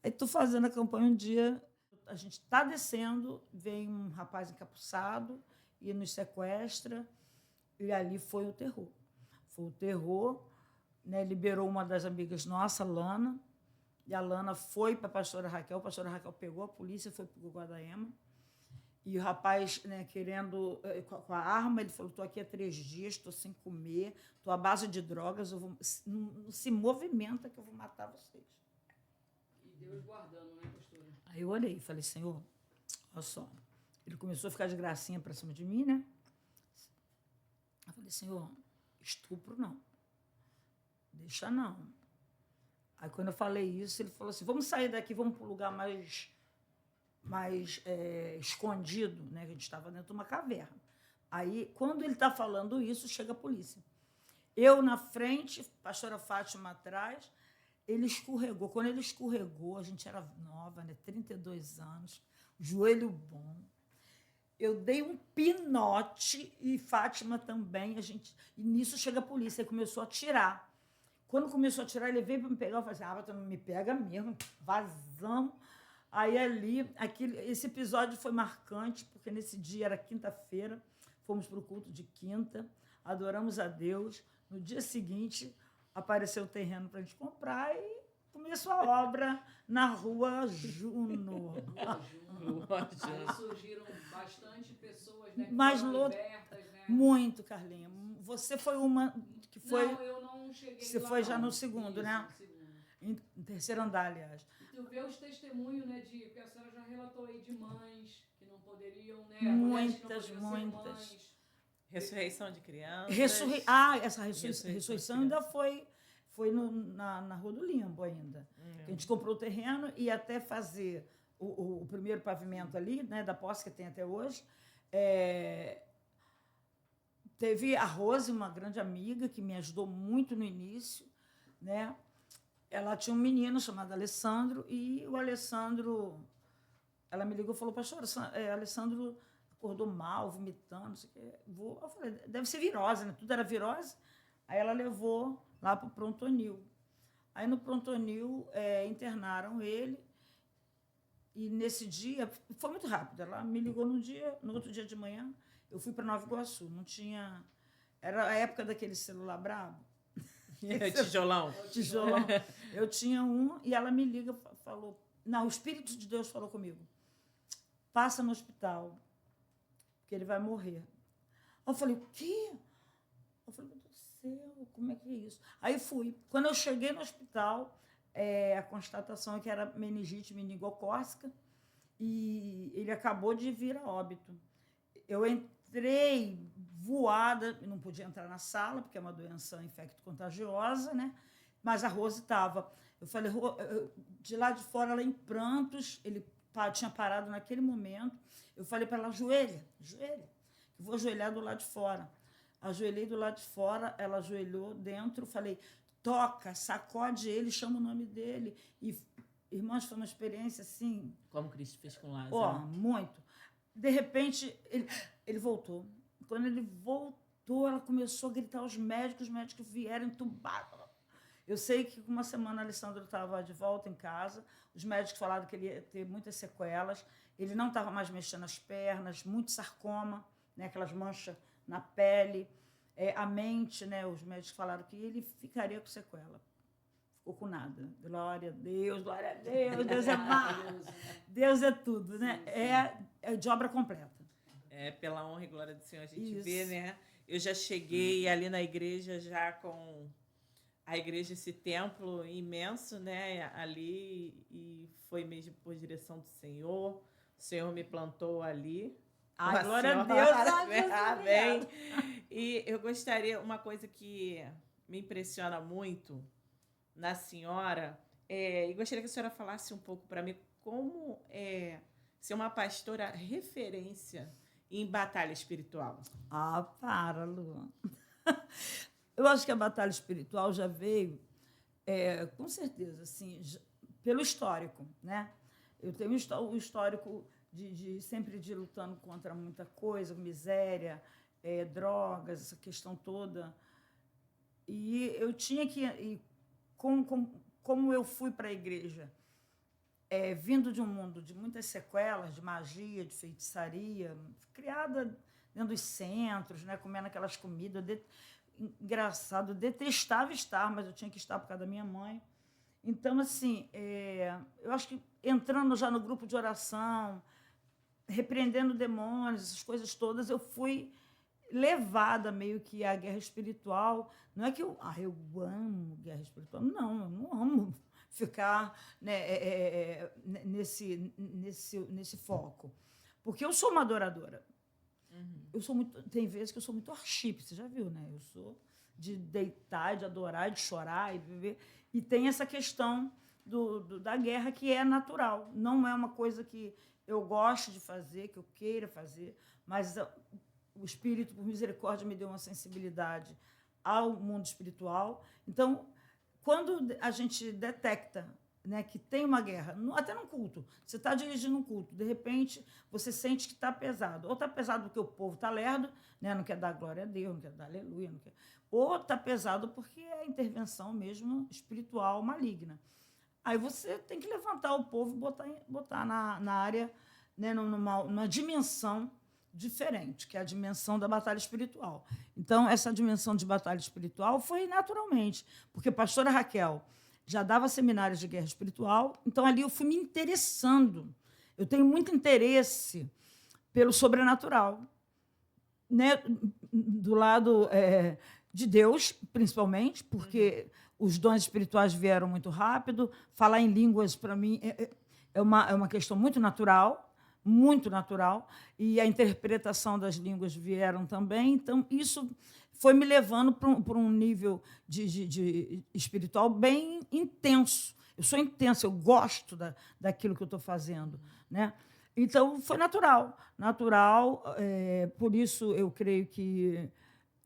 Aí estou fazendo a campanha um dia, a gente está descendo, vem um rapaz encapuçado e nos sequestra, e ali foi o terror. Foi o terror, né? Liberou uma das amigas nossa, Lana, e a Lana foi para a pastora Raquel pegou a polícia, foi para o Gogó da Ema, e o rapaz, né, querendo, com a arma, ele falou, estou aqui há 3 dias, estou sem comer, estou à base de drogas, não se movimenta que eu vou matar vocês. E Deus guardando, né, pastora? Aí eu olhei e falei, Senhor, olha só. Ele começou a ficar de gracinha para cima de mim, né? Eu falei, Senhor, estupro não. Deixa não. Aí, quando eu falei isso, ele falou assim, vamos sair daqui, vamos para um lugar mais escondido, né? A gente estava dentro de uma caverna. Aí, quando ele está falando isso, chega a polícia. Eu na frente, pastora Fátima atrás, ele escorregou. Quando ele escorregou, a gente era nova, né? 32 anos, joelho bom. Eu dei um pinote e Fátima também. E nisso chega a polícia, ele começou a atirar. Quando começou a atirar, ele veio para me pegar. Eu falei assim, tu não me pega mesmo, vazamos. Aí ali, esse episódio foi marcante, porque nesse dia era quinta-feira, fomos para o culto de quinta, adoramos a Deus. No dia seguinte, apareceu o terreno para a gente comprar e começou a obra na Rua Juno. Aí surgiram bastante pessoas, né, que Mas foram libertas, né? Muito, Carlinha. Você foi uma que foi... Não, eu não cheguei Você lá, foi já não. no segundo, Isso, né? no segundo. Em terceiro andar, aliás. E tu vê os testemunhos, né, que a senhora já relatou aí de mães que não poderiam, né? Muitas. Mães. Ressurreição de crianças. Essa ressurreição ainda foi na Rua do Limbo ainda. A gente comprou o terreno e até fazer o primeiro pavimento ali, né, da posse que tem até hoje. Teve a Rose, uma grande amiga, que me ajudou muito no início, né? Ela tinha um menino chamado Alessandro, e o Alessandro... Ela me ligou e falou, pastor, Alessandro acordou mal, vomitando, não sei o quê. Eu falei, deve ser virose, né? Tudo era virose. Aí ela levou lá para o prontonil. Aí no prontonil internaram ele, e nesse dia, foi muito rápido, ela me ligou no outro dia de manhã, eu fui para Nova Iguaçu, não tinha... Era a época daquele celular brabo. Tijolão. Eu tinha um, e ela me liga e falou, não, o Espírito de Deus falou comigo, passa no hospital, porque ele vai morrer. Eu falei, o quê? Eu falei, meu Deus do céu, como é que é isso? Aí fui. Quando eu cheguei no hospital, a constatação é que era meningite meningocócica, e ele acabou de vir a óbito. Eu entrei voada, não podia entrar na sala, porque é uma doença infecto-contagiosa, né? Mas a Rose estava. Eu falei, de lá de fora, ela em prantos, ele tinha parado naquele momento. Eu falei para ela, ajoelha, eu vou ajoelhar do lado de fora. Ajoelhei do lado de fora, ela ajoelhou dentro, falei, toca, sacode ele, chama o nome dele. E, irmãos, foi uma experiência assim... Como Cristo fez com Lázaro. Ó, muito. De repente, ele voltou. Quando ele voltou, ela começou a gritar aos médicos, os médicos vieram entubados. Eu sei que com uma semana a Alessandro estava de volta em casa, os médicos falaram que ele ia ter muitas sequelas, ele não estava mais mexendo as pernas, muito sarcoma, né, aquelas manchas na pele, a mente, né, os médicos falaram que ele ficaria com sequela. Ficou com nada. Glória a Deus, Deus é mais. Deus é tudo, né? É de obra completa. Pela honra e glória do Senhor a gente Isso. vê, né? Eu já cheguei ali na igreja já com a igreja, esse templo imenso, né? Ali, e foi mesmo por direção do Senhor. O Senhor me plantou ali. Ai, glória a Deus. Amém. E eu gostaria, uma coisa que me impressiona muito na senhora, e gostaria que a senhora falasse um pouco para mim como ser uma pastora referência em batalha espiritual. Para, Lu. Eu acho que a batalha espiritual já veio, com certeza, assim, pelo histórico, né? Eu tenho o histórico sempre de lutando contra muita coisa, miséria, drogas, essa questão toda. E eu tinha que... Como eu fui para a igreja, vindo de um mundo de muitas sequelas, de magia, de feitiçaria, criada dentro dos centros, né, comendo aquelas comidas... Engraçado, eu detestava estar, mas eu tinha que estar por causa da minha mãe. Então, assim, eu acho que entrando já no grupo de oração, repreendendo demônios, essas coisas todas, eu fui levada meio que à guerra espiritual. Não é que eu amo guerra espiritual. Não, eu não amo ficar, né, nesse foco. Porque eu sou uma adoradora. Eu sou muito, tem vezes que eu sou muito worship, você já viu, né? Eu sou de deitar, de adorar, de chorar e viver. E tem essa questão da guerra que é natural. Não é uma coisa que eu gosto de fazer, que eu queira fazer, mas o Espírito, por misericórdia, me deu uma sensibilidade ao mundo espiritual. Então, quando a gente detecta, né, que tem uma guerra, até num culto, você está dirigindo um culto, de repente você sente que está pesado. Ou está pesado porque o povo está lerdo, né, não quer dar glória a Deus, não quer dar aleluia, não quer... ou está pesado porque é intervenção mesmo espiritual maligna. Aí você tem que levantar o povo e botar na área, né, numa dimensão diferente, que é a dimensão da batalha espiritual. Então, essa dimensão de batalha espiritual foi naturalmente, porque a pastora Raquel já dava seminários de guerra espiritual, então ali eu fui me interessando. Eu tenho muito interesse pelo sobrenatural, né? Do lado de Deus, principalmente, porque os dons espirituais vieram muito rápido. Falar em línguas, para mim, é uma questão muito natural, e a interpretação das línguas vieram também. Então, isso foi me levando para um nível de espiritual bem intenso. Eu sou intensa, eu gosto daquilo que eu estou fazendo, né? Então, foi natural. Por isso, eu creio que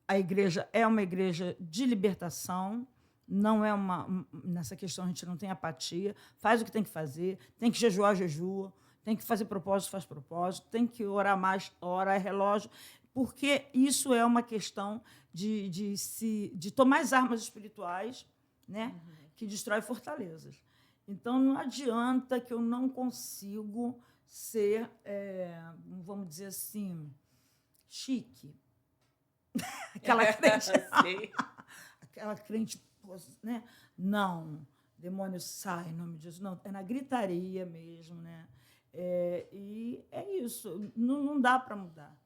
a igreja é uma igreja de libertação, não é nessa questão a gente não tem apatia, faz o que tem que fazer, tem que jejuar, jejua, tem que fazer propósito, faz propósito, tem que orar mais, ora, é relógio, porque isso é uma questão de tomar as armas espirituais, né, que destrói fortalezas. Então, não adianta que eu não consigo ser, vamos dizer assim, chique. Aquela crente... aquela crente, né? Não, demônio sai, em nome de Jesus. Não, é na gritaria mesmo, né? E é isso, não dá para mudar,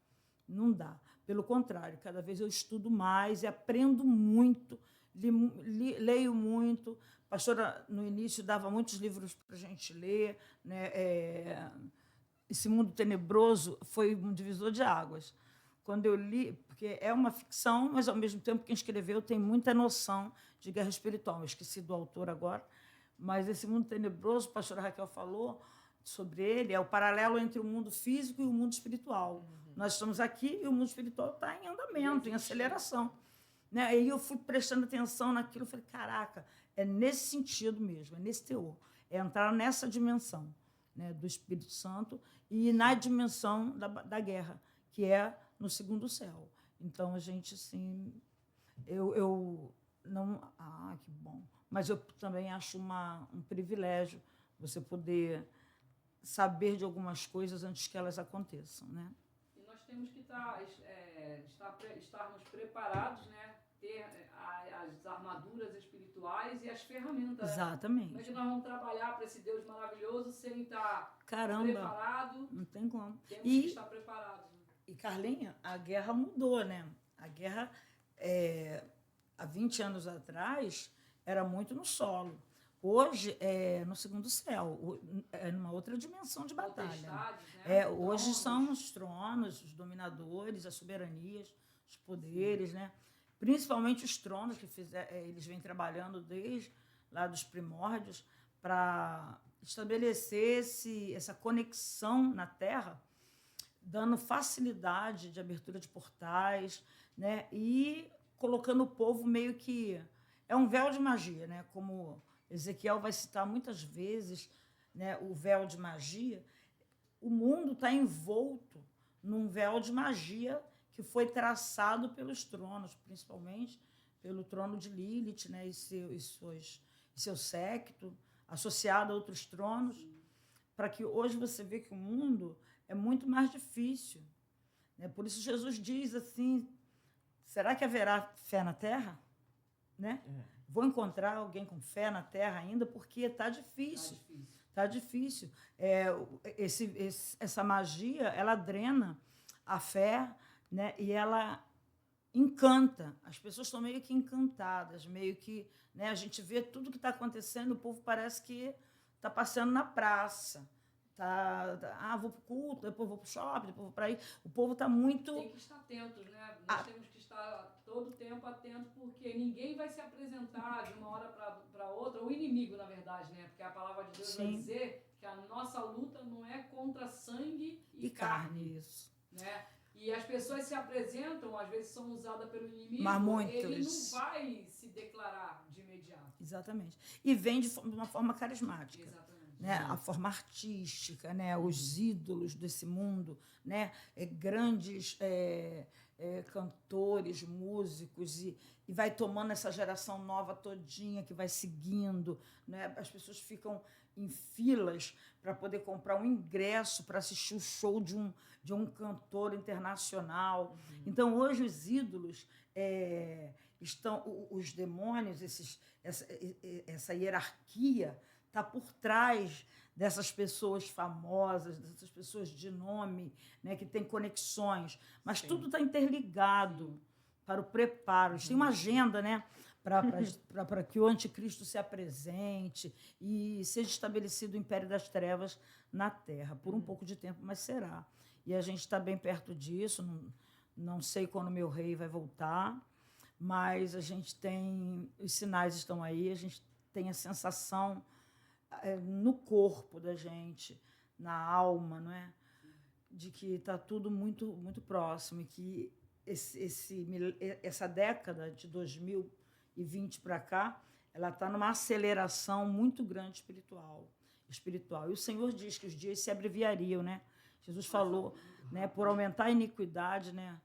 não dá. Pelo contrário, cada vez eu estudo mais e aprendo muito, leio muito. A pastora, no início, dava muitos livros para a gente ler, né? Esse Mundo Tenebroso foi um divisor de águas. Quando eu li, porque é uma ficção, mas, ao mesmo tempo, quem escreveu tem muita noção de guerra espiritual. Eu esqueci do autor agora, Mas esse mundo tenebroso, a pastora Raquel falou sobre ele, é o paralelo entre o mundo físico e o mundo espiritual. Nós estamos aqui e o mundo espiritual está em andamento, em aceleração. Né? Aí eu fui prestando atenção naquilo, falei, caraca, é nesse sentido mesmo, é nesse teor, é entrar nessa dimensão, né, do Espírito Santo e na dimensão da guerra, que é no segundo céu. Então, a gente, assim, eu não... Ah, que bom. Mas eu também acho um privilégio você poder saber de algumas coisas antes que elas aconteçam, né? E nós temos que estarmos preparados, né? Ter as armaduras espirituais e as ferramentas. Exatamente. Como é que nós vamos trabalhar para esse Deus maravilhoso sem estar preparado? Não tem como. Temos que estar preparados. Né? E, Carlinha, a guerra mudou, né? A guerra, há 20 anos atrás, era muito no solo. Hoje é no segundo céu, é numa outra dimensão de batalha. Né? Hoje são os tronos, os dominadores, as soberanias, os poderes, né? Principalmente os tronos, que eles vêm trabalhando desde lá dos primórdios para estabelecer essa conexão na Terra, dando facilidade de abertura de portais, né? E colocando o povo meio que... É um véu de magia, né? Como Ezequiel vai citar muitas vezes, né, o véu de magia. O mundo está envolto num véu de magia que foi traçado pelos tronos, principalmente pelo trono de Lilith, né, e seu séquito, associado a outros tronos, para que hoje você vê que o mundo é muito mais difícil. Né? Por isso Jesus diz assim, será que haverá fé na terra? Né? Vou encontrar alguém com fé na terra ainda, porque está difícil. Está difícil. Essa magia, ela drena a fé, né? E ela encanta. As pessoas estão meio que encantadas, meio que... Né? A gente vê tudo que está acontecendo, o povo parece que está passeando na praça. Vou para o culto, depois vou para o shopping, depois vou para aí. O povo está muito... Tem que estar atentos, né? Nós temos que estar todo o tempo atentos, porque ninguém vai se apresentar de uma hora para outra, o inimigo, na verdade, né? Porque a palavra de Deus vai dizer que a nossa luta não é contra sangue e carne. Isso. Né? E as pessoas se apresentam, às vezes são usadas pelo inimigo, mas ele não vai se declarar de imediato. Exatamente. E vem de uma forma carismática. Exatamente. Né? A forma artística, né? Os ídolos desse mundo, né? Grandes cantores, músicos, e vai tomando essa geração nova todinha que vai seguindo. Né? As pessoas ficam em filas para poder comprar um ingresso para assistir o show de um cantor internacional. Então, hoje, os ídolos estão... Os demônios, essa hierarquia... está por trás dessas pessoas famosas, dessas pessoas de nome, né, que têm conexões. Mas tudo está interligado para o preparo. Eles têm uma agenda, né, para que o anticristo se apresente e seja estabelecido o império das trevas na Terra. Por um pouco de tempo, mas será. E a gente está bem perto disso. Não sei quando meu rei vai voltar, mas a gente tem... Os sinais estão aí, a gente tem a sensação... no corpo da gente, na alma, não é? De que está tudo muito, muito próximo e que essa década de 2020 para cá, ela está numa aceleração muito grande espiritual. E o Senhor diz que os dias se abreviariam, né? Jesus falou, né? Por aumentar a iniquidade, né?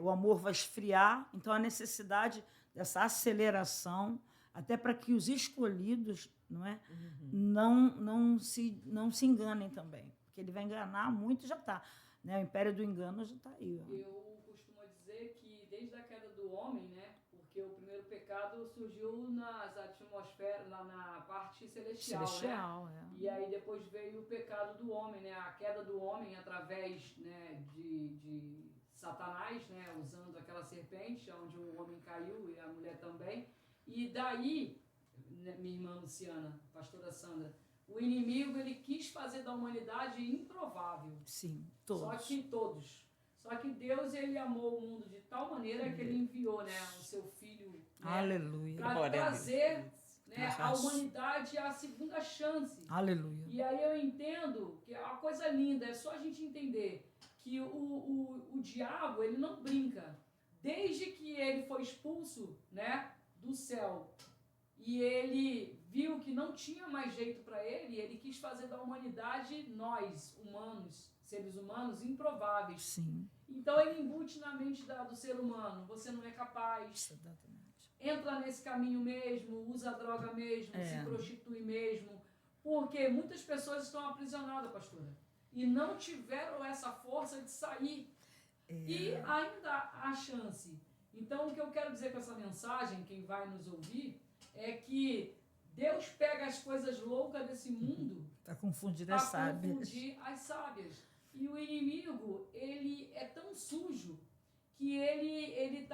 O amor vai esfriar, então a necessidade dessa aceleração, até para que os escolhidos, não é? Não se enganem também, porque ele vai enganar muito e já está. Né? O império do engano já está aí. Ó. Eu costumo dizer que desde a queda do homem, né? Porque o primeiro pecado surgiu nas atmosferas, lá na parte celestial, né? E aí depois veio o pecado do homem, né? A queda do homem através, né, de Satanás, né? Usando aquela serpente, onde o homem caiu e a mulher também. E daí, minha irmã Luciana, pastora Sandra, o inimigo ele quis fazer da humanidade improvável. Sim, todos. Só que Deus ele amou o mundo de tal maneira que ele enviou, né, o seu filho, né, aleluia, para trazer né, a humanidade a segunda chance. Aleluia. E aí eu entendo que é uma coisa linda, é só a gente entender que o diabo, ele não brinca. Desde que ele foi expulso, né, do céu, e ele viu que não tinha mais jeito para ele quis fazer da humanidade, nós, humanos, seres humanos, improváveis. Sim. Então ele embute na mente do ser humano, você não é capaz. Exatamente. Entra nesse caminho mesmo, usa a droga mesmo, se prostitui mesmo. Porque muitas pessoas estão aprisionadas, pastora, e não tiveram essa força de sair. E ainda há chance. Então, o que eu quero dizer com essa mensagem, quem vai nos ouvir, é que Deus pega as coisas loucas desse mundo para confundir as sábias. E o inimigo, ele é tão sujo que ele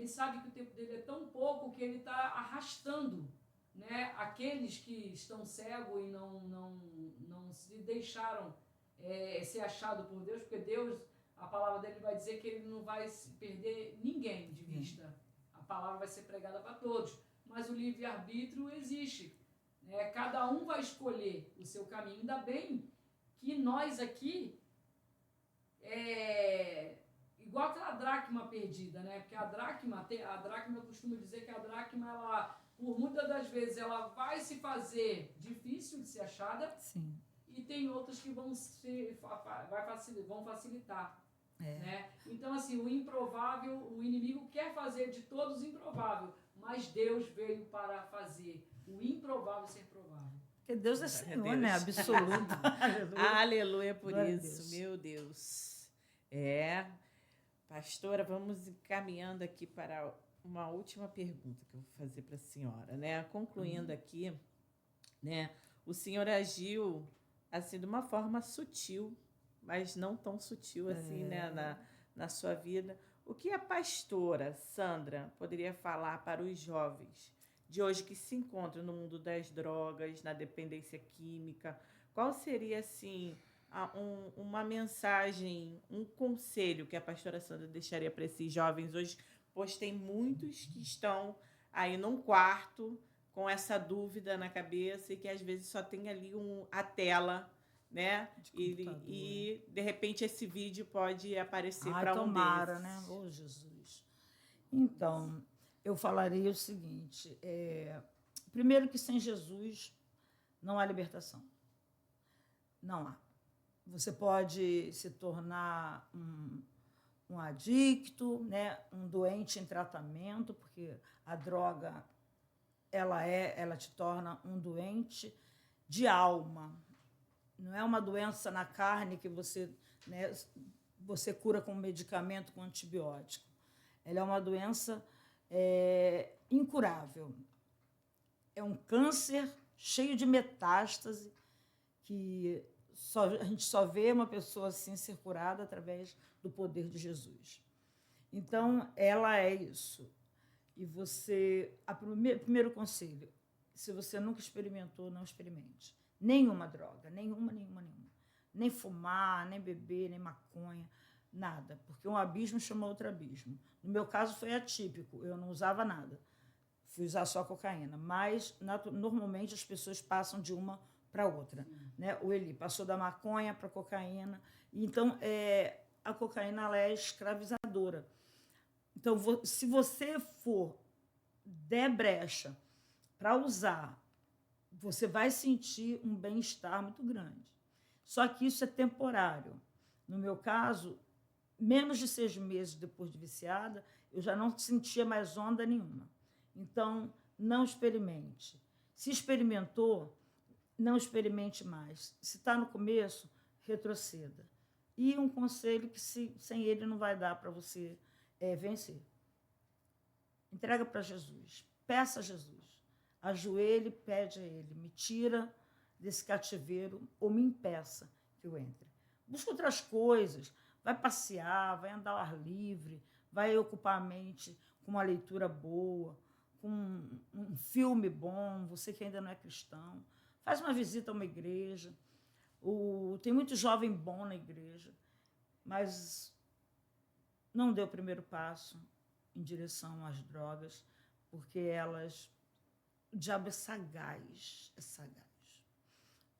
sabe que o tempo dele é tão pouco que ele está arrastando, né, aqueles que estão cegos e não se deixaram ser achado por Deus, porque Deus, a palavra dele vai dizer que ele não vai perder ninguém de vista. A palavra vai ser pregada para todos, mas o livre-arbítrio existe. Né? Cada um vai escolher o seu caminho. Ainda bem que nós aqui, igual aquela dracma perdida, né? Porque a dracma, eu costumo dizer que a dracma, ela, por muitas das vezes, ela vai se fazer difícil de ser achada. Sim. E tem outras que vão facilitar. Né? Então, assim, o improvável, o inimigo quer fazer de todos improvável, mas Deus veio para fazer o improvável ser provável. Porque Deus é Senhor, né? Absoluto. Aleluia por Glória isso, meu Deus. Pastora, vamos encaminhando aqui para uma última pergunta que eu vou fazer para a senhora, né? Concluindo aqui, né? O senhor agiu assim de uma forma sutil, mas não tão sutil assim, né, na sua vida. O que a pastora Sandra poderia falar para os jovens de hoje que se encontram no mundo das drogas, na dependência química? Qual seria, assim, uma mensagem, um conselho que a pastora Sandra deixaria para esses jovens hoje? Pois tem muitos que estão aí num quarto com essa dúvida na cabeça e que às vezes só tem ali a tela, né? E de repente esse vídeo pode aparecer para um tomara, desses. né? Oh, Jesus. Então, eu falaria o seguinte: primeiro que sem Jesus não há libertação. Não há. Você pode se tornar um adicto, né? Um doente em tratamento, porque a droga ela te torna um doente de alma. Não é uma doença na carne que você cura com medicamento, com antibiótico. Ela é uma doença incurável. É um câncer cheio de metástase que a gente só vê uma pessoa assim ser curada através do poder de Jesus. Então, ela é isso. E primeiro conselho, se você nunca experimentou, não experimente. Nenhuma droga, nenhuma. Nem fumar, nem beber, nem maconha, nada. Porque um abismo chama outro abismo. No meu caso foi atípico, eu não usava nada. Fui usar só cocaína. Mas, normalmente, as pessoas passam de uma para outra. Né? O Eli passou da maconha para a cocaína. Então, a cocaína ela é escravizadora. Então, se você der brecha para usar, você vai sentir um bem-estar muito grande. Só que isso é temporário. No meu caso, menos de 6 meses depois de viciada, eu já não sentia mais onda nenhuma. Então, não experimente. Se experimentou, não experimente mais. Se está no começo, retroceda. E um conselho que sem ele não vai dar para você vencer. Entrega para Jesus. Peça a Jesus. Ajoelhe e pede a Ele. Me tira desse cativeiro ou me impeça que eu entre. Busca outras coisas. Vai passear, vai andar ao ar livre, vai ocupar a mente com uma leitura boa, com um filme bom, você que ainda não é cristão. Faz uma visita a uma igreja. Tem muito jovem bom na igreja, mas não deu o primeiro passo em direção às drogas, porque elas O diabo é sagaz, é sagaz.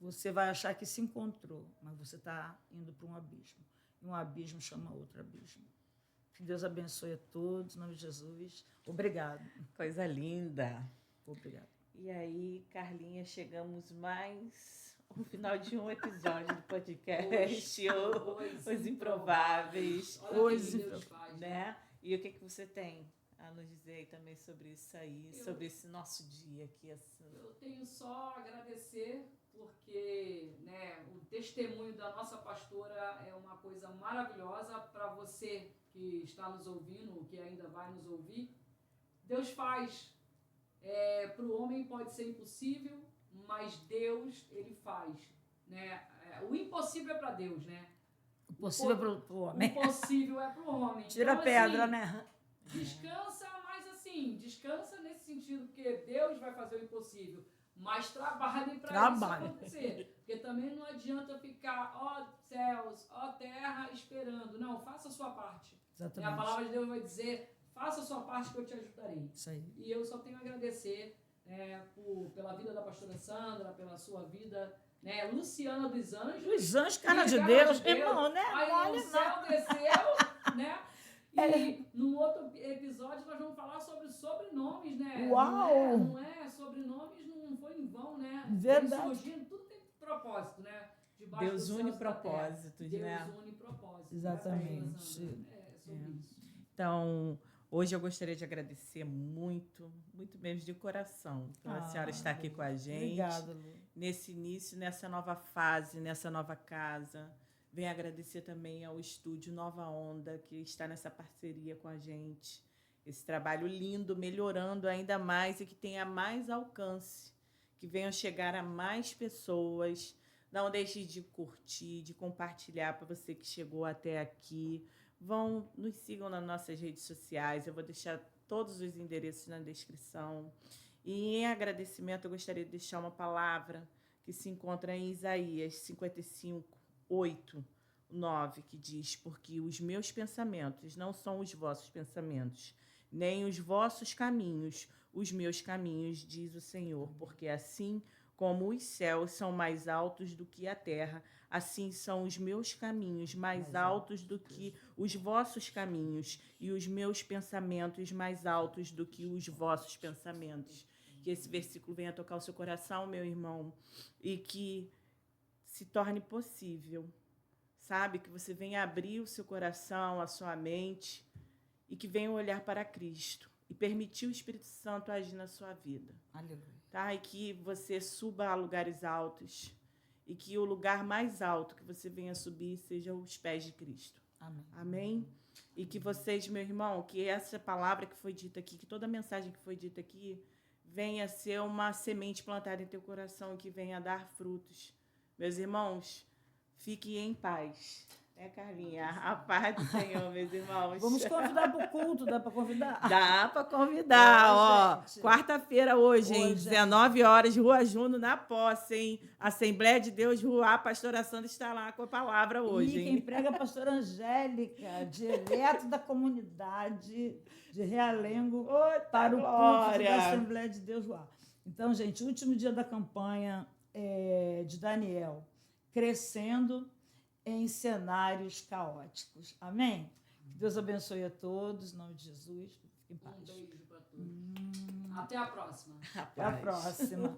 Você vai achar que se encontrou, mas você está indo para um abismo. E um abismo chama outro abismo. Que Deus abençoe a todos, em nome de Jesus. Obrigado. Coisa linda. Obrigado. E aí, Carlinha, chegamos mais ao final de um episódio do podcast, Os Improváveis. Olha o que Deus faz, né? E o que você tem a nos dizer aí também sobre isso aí, sobre esse nosso dia aqui? Assim. Eu tenho só a agradecer, porque, né, o testemunho da nossa pastora é uma coisa maravilhosa para você que está nos ouvindo, que ainda vai nos ouvir. Deus faz. Para o homem pode ser impossível, mas Deus, ele faz. Né? O impossível é para Deus, né? O possível é para o homem. O possível é para o homem. Tira então, a pedra, assim, né? Descansa, mas assim, descansa nesse sentido, porque Deus vai fazer o impossível. Mas trabalhe para isso acontecer. Porque também não adianta ficar, ó céus, ó terra, esperando. Não, faça a sua parte. Exatamente. A palavra de Deus vai dizer, faça a sua parte que eu te ajudarei. Isso aí. E eu só tenho a agradecer pela vida da pastora Sandra, pela sua vida, né? Luciana dos Anjos. Dos Anjos, cara de Deus, irmão, né? Aí Olha, o céu desceu, né? E num outro episódio nós vamos falar sobre sobrenomes, né? Uau! Não é sobrenomes, não foi em vão, né? Verdade. Surgindo, tudo tem propósito, né? Debaixo Deus une propósitos, né? Deus une propósitos. Exatamente. Sobre isso. Então, hoje eu gostaria de agradecer muito, muito mesmo de coração, pela senhora estar aqui com a gente. Obrigada, Lu. Nesse início, nessa nova fase, nessa nova casa. Venho agradecer também ao estúdio Nova Onda, que está nessa parceria com a gente. Esse trabalho lindo, melhorando ainda mais e que tenha mais alcance, que venham chegar a mais pessoas. Não deixe de curtir, de compartilhar para você que chegou até aqui. Nos sigam nas nossas redes sociais. Eu vou deixar todos os endereços na descrição. E em agradecimento, eu gostaria de deixar uma palavra que se encontra em Isaías 55:8-9, que diz: porque os meus pensamentos não são os vossos pensamentos, nem os vossos caminhos, os meus caminhos, diz o Senhor, porque assim como os céus são mais altos do que a terra, assim são os meus caminhos mais altos do que os vossos caminhos, e os meus pensamentos mais altos do que os vossos pensamentos. Que esse versículo venha tocar o seu coração, meu irmão, e que se torne possível, sabe? Que você venha abrir o seu coração, a sua mente, e que venha olhar para Cristo e permitir o Espírito Santo agir na sua vida. Aleluia. Tá? E que você suba a lugares altos, e que o lugar mais alto que você venha subir seja os pés de Cristo. Amém. Amém? E que vocês, meu irmão, que essa palavra que foi dita aqui, que toda a mensagem que foi dita aqui, venha ser uma semente plantada em teu coração e que venha dar frutos. Meus irmãos, fiquem em paz. Carlinha? A paz do Senhor, meus irmãos. Vamos convidar para o culto, dá para convidar? Dá para convidar, gente. Quarta-feira hoje, hein? 19 horas, Rua Juno, na posse, hein? Assembleia de Deus, Rua A, pastora Sandra está lá com a palavra hoje, hein? Quem prega é a pastora Angélica, direto da comunidade de Realengo, para o culto da Assembleia de Deus, Rua A. Então, gente, último dia da campanha de Daniel, crescendo em cenários caóticos. Amém? Que Deus abençoe a todos, em nome de Jesus. Fiquem em paz. Um beijo para todos. Até a próxima. Até a próxima.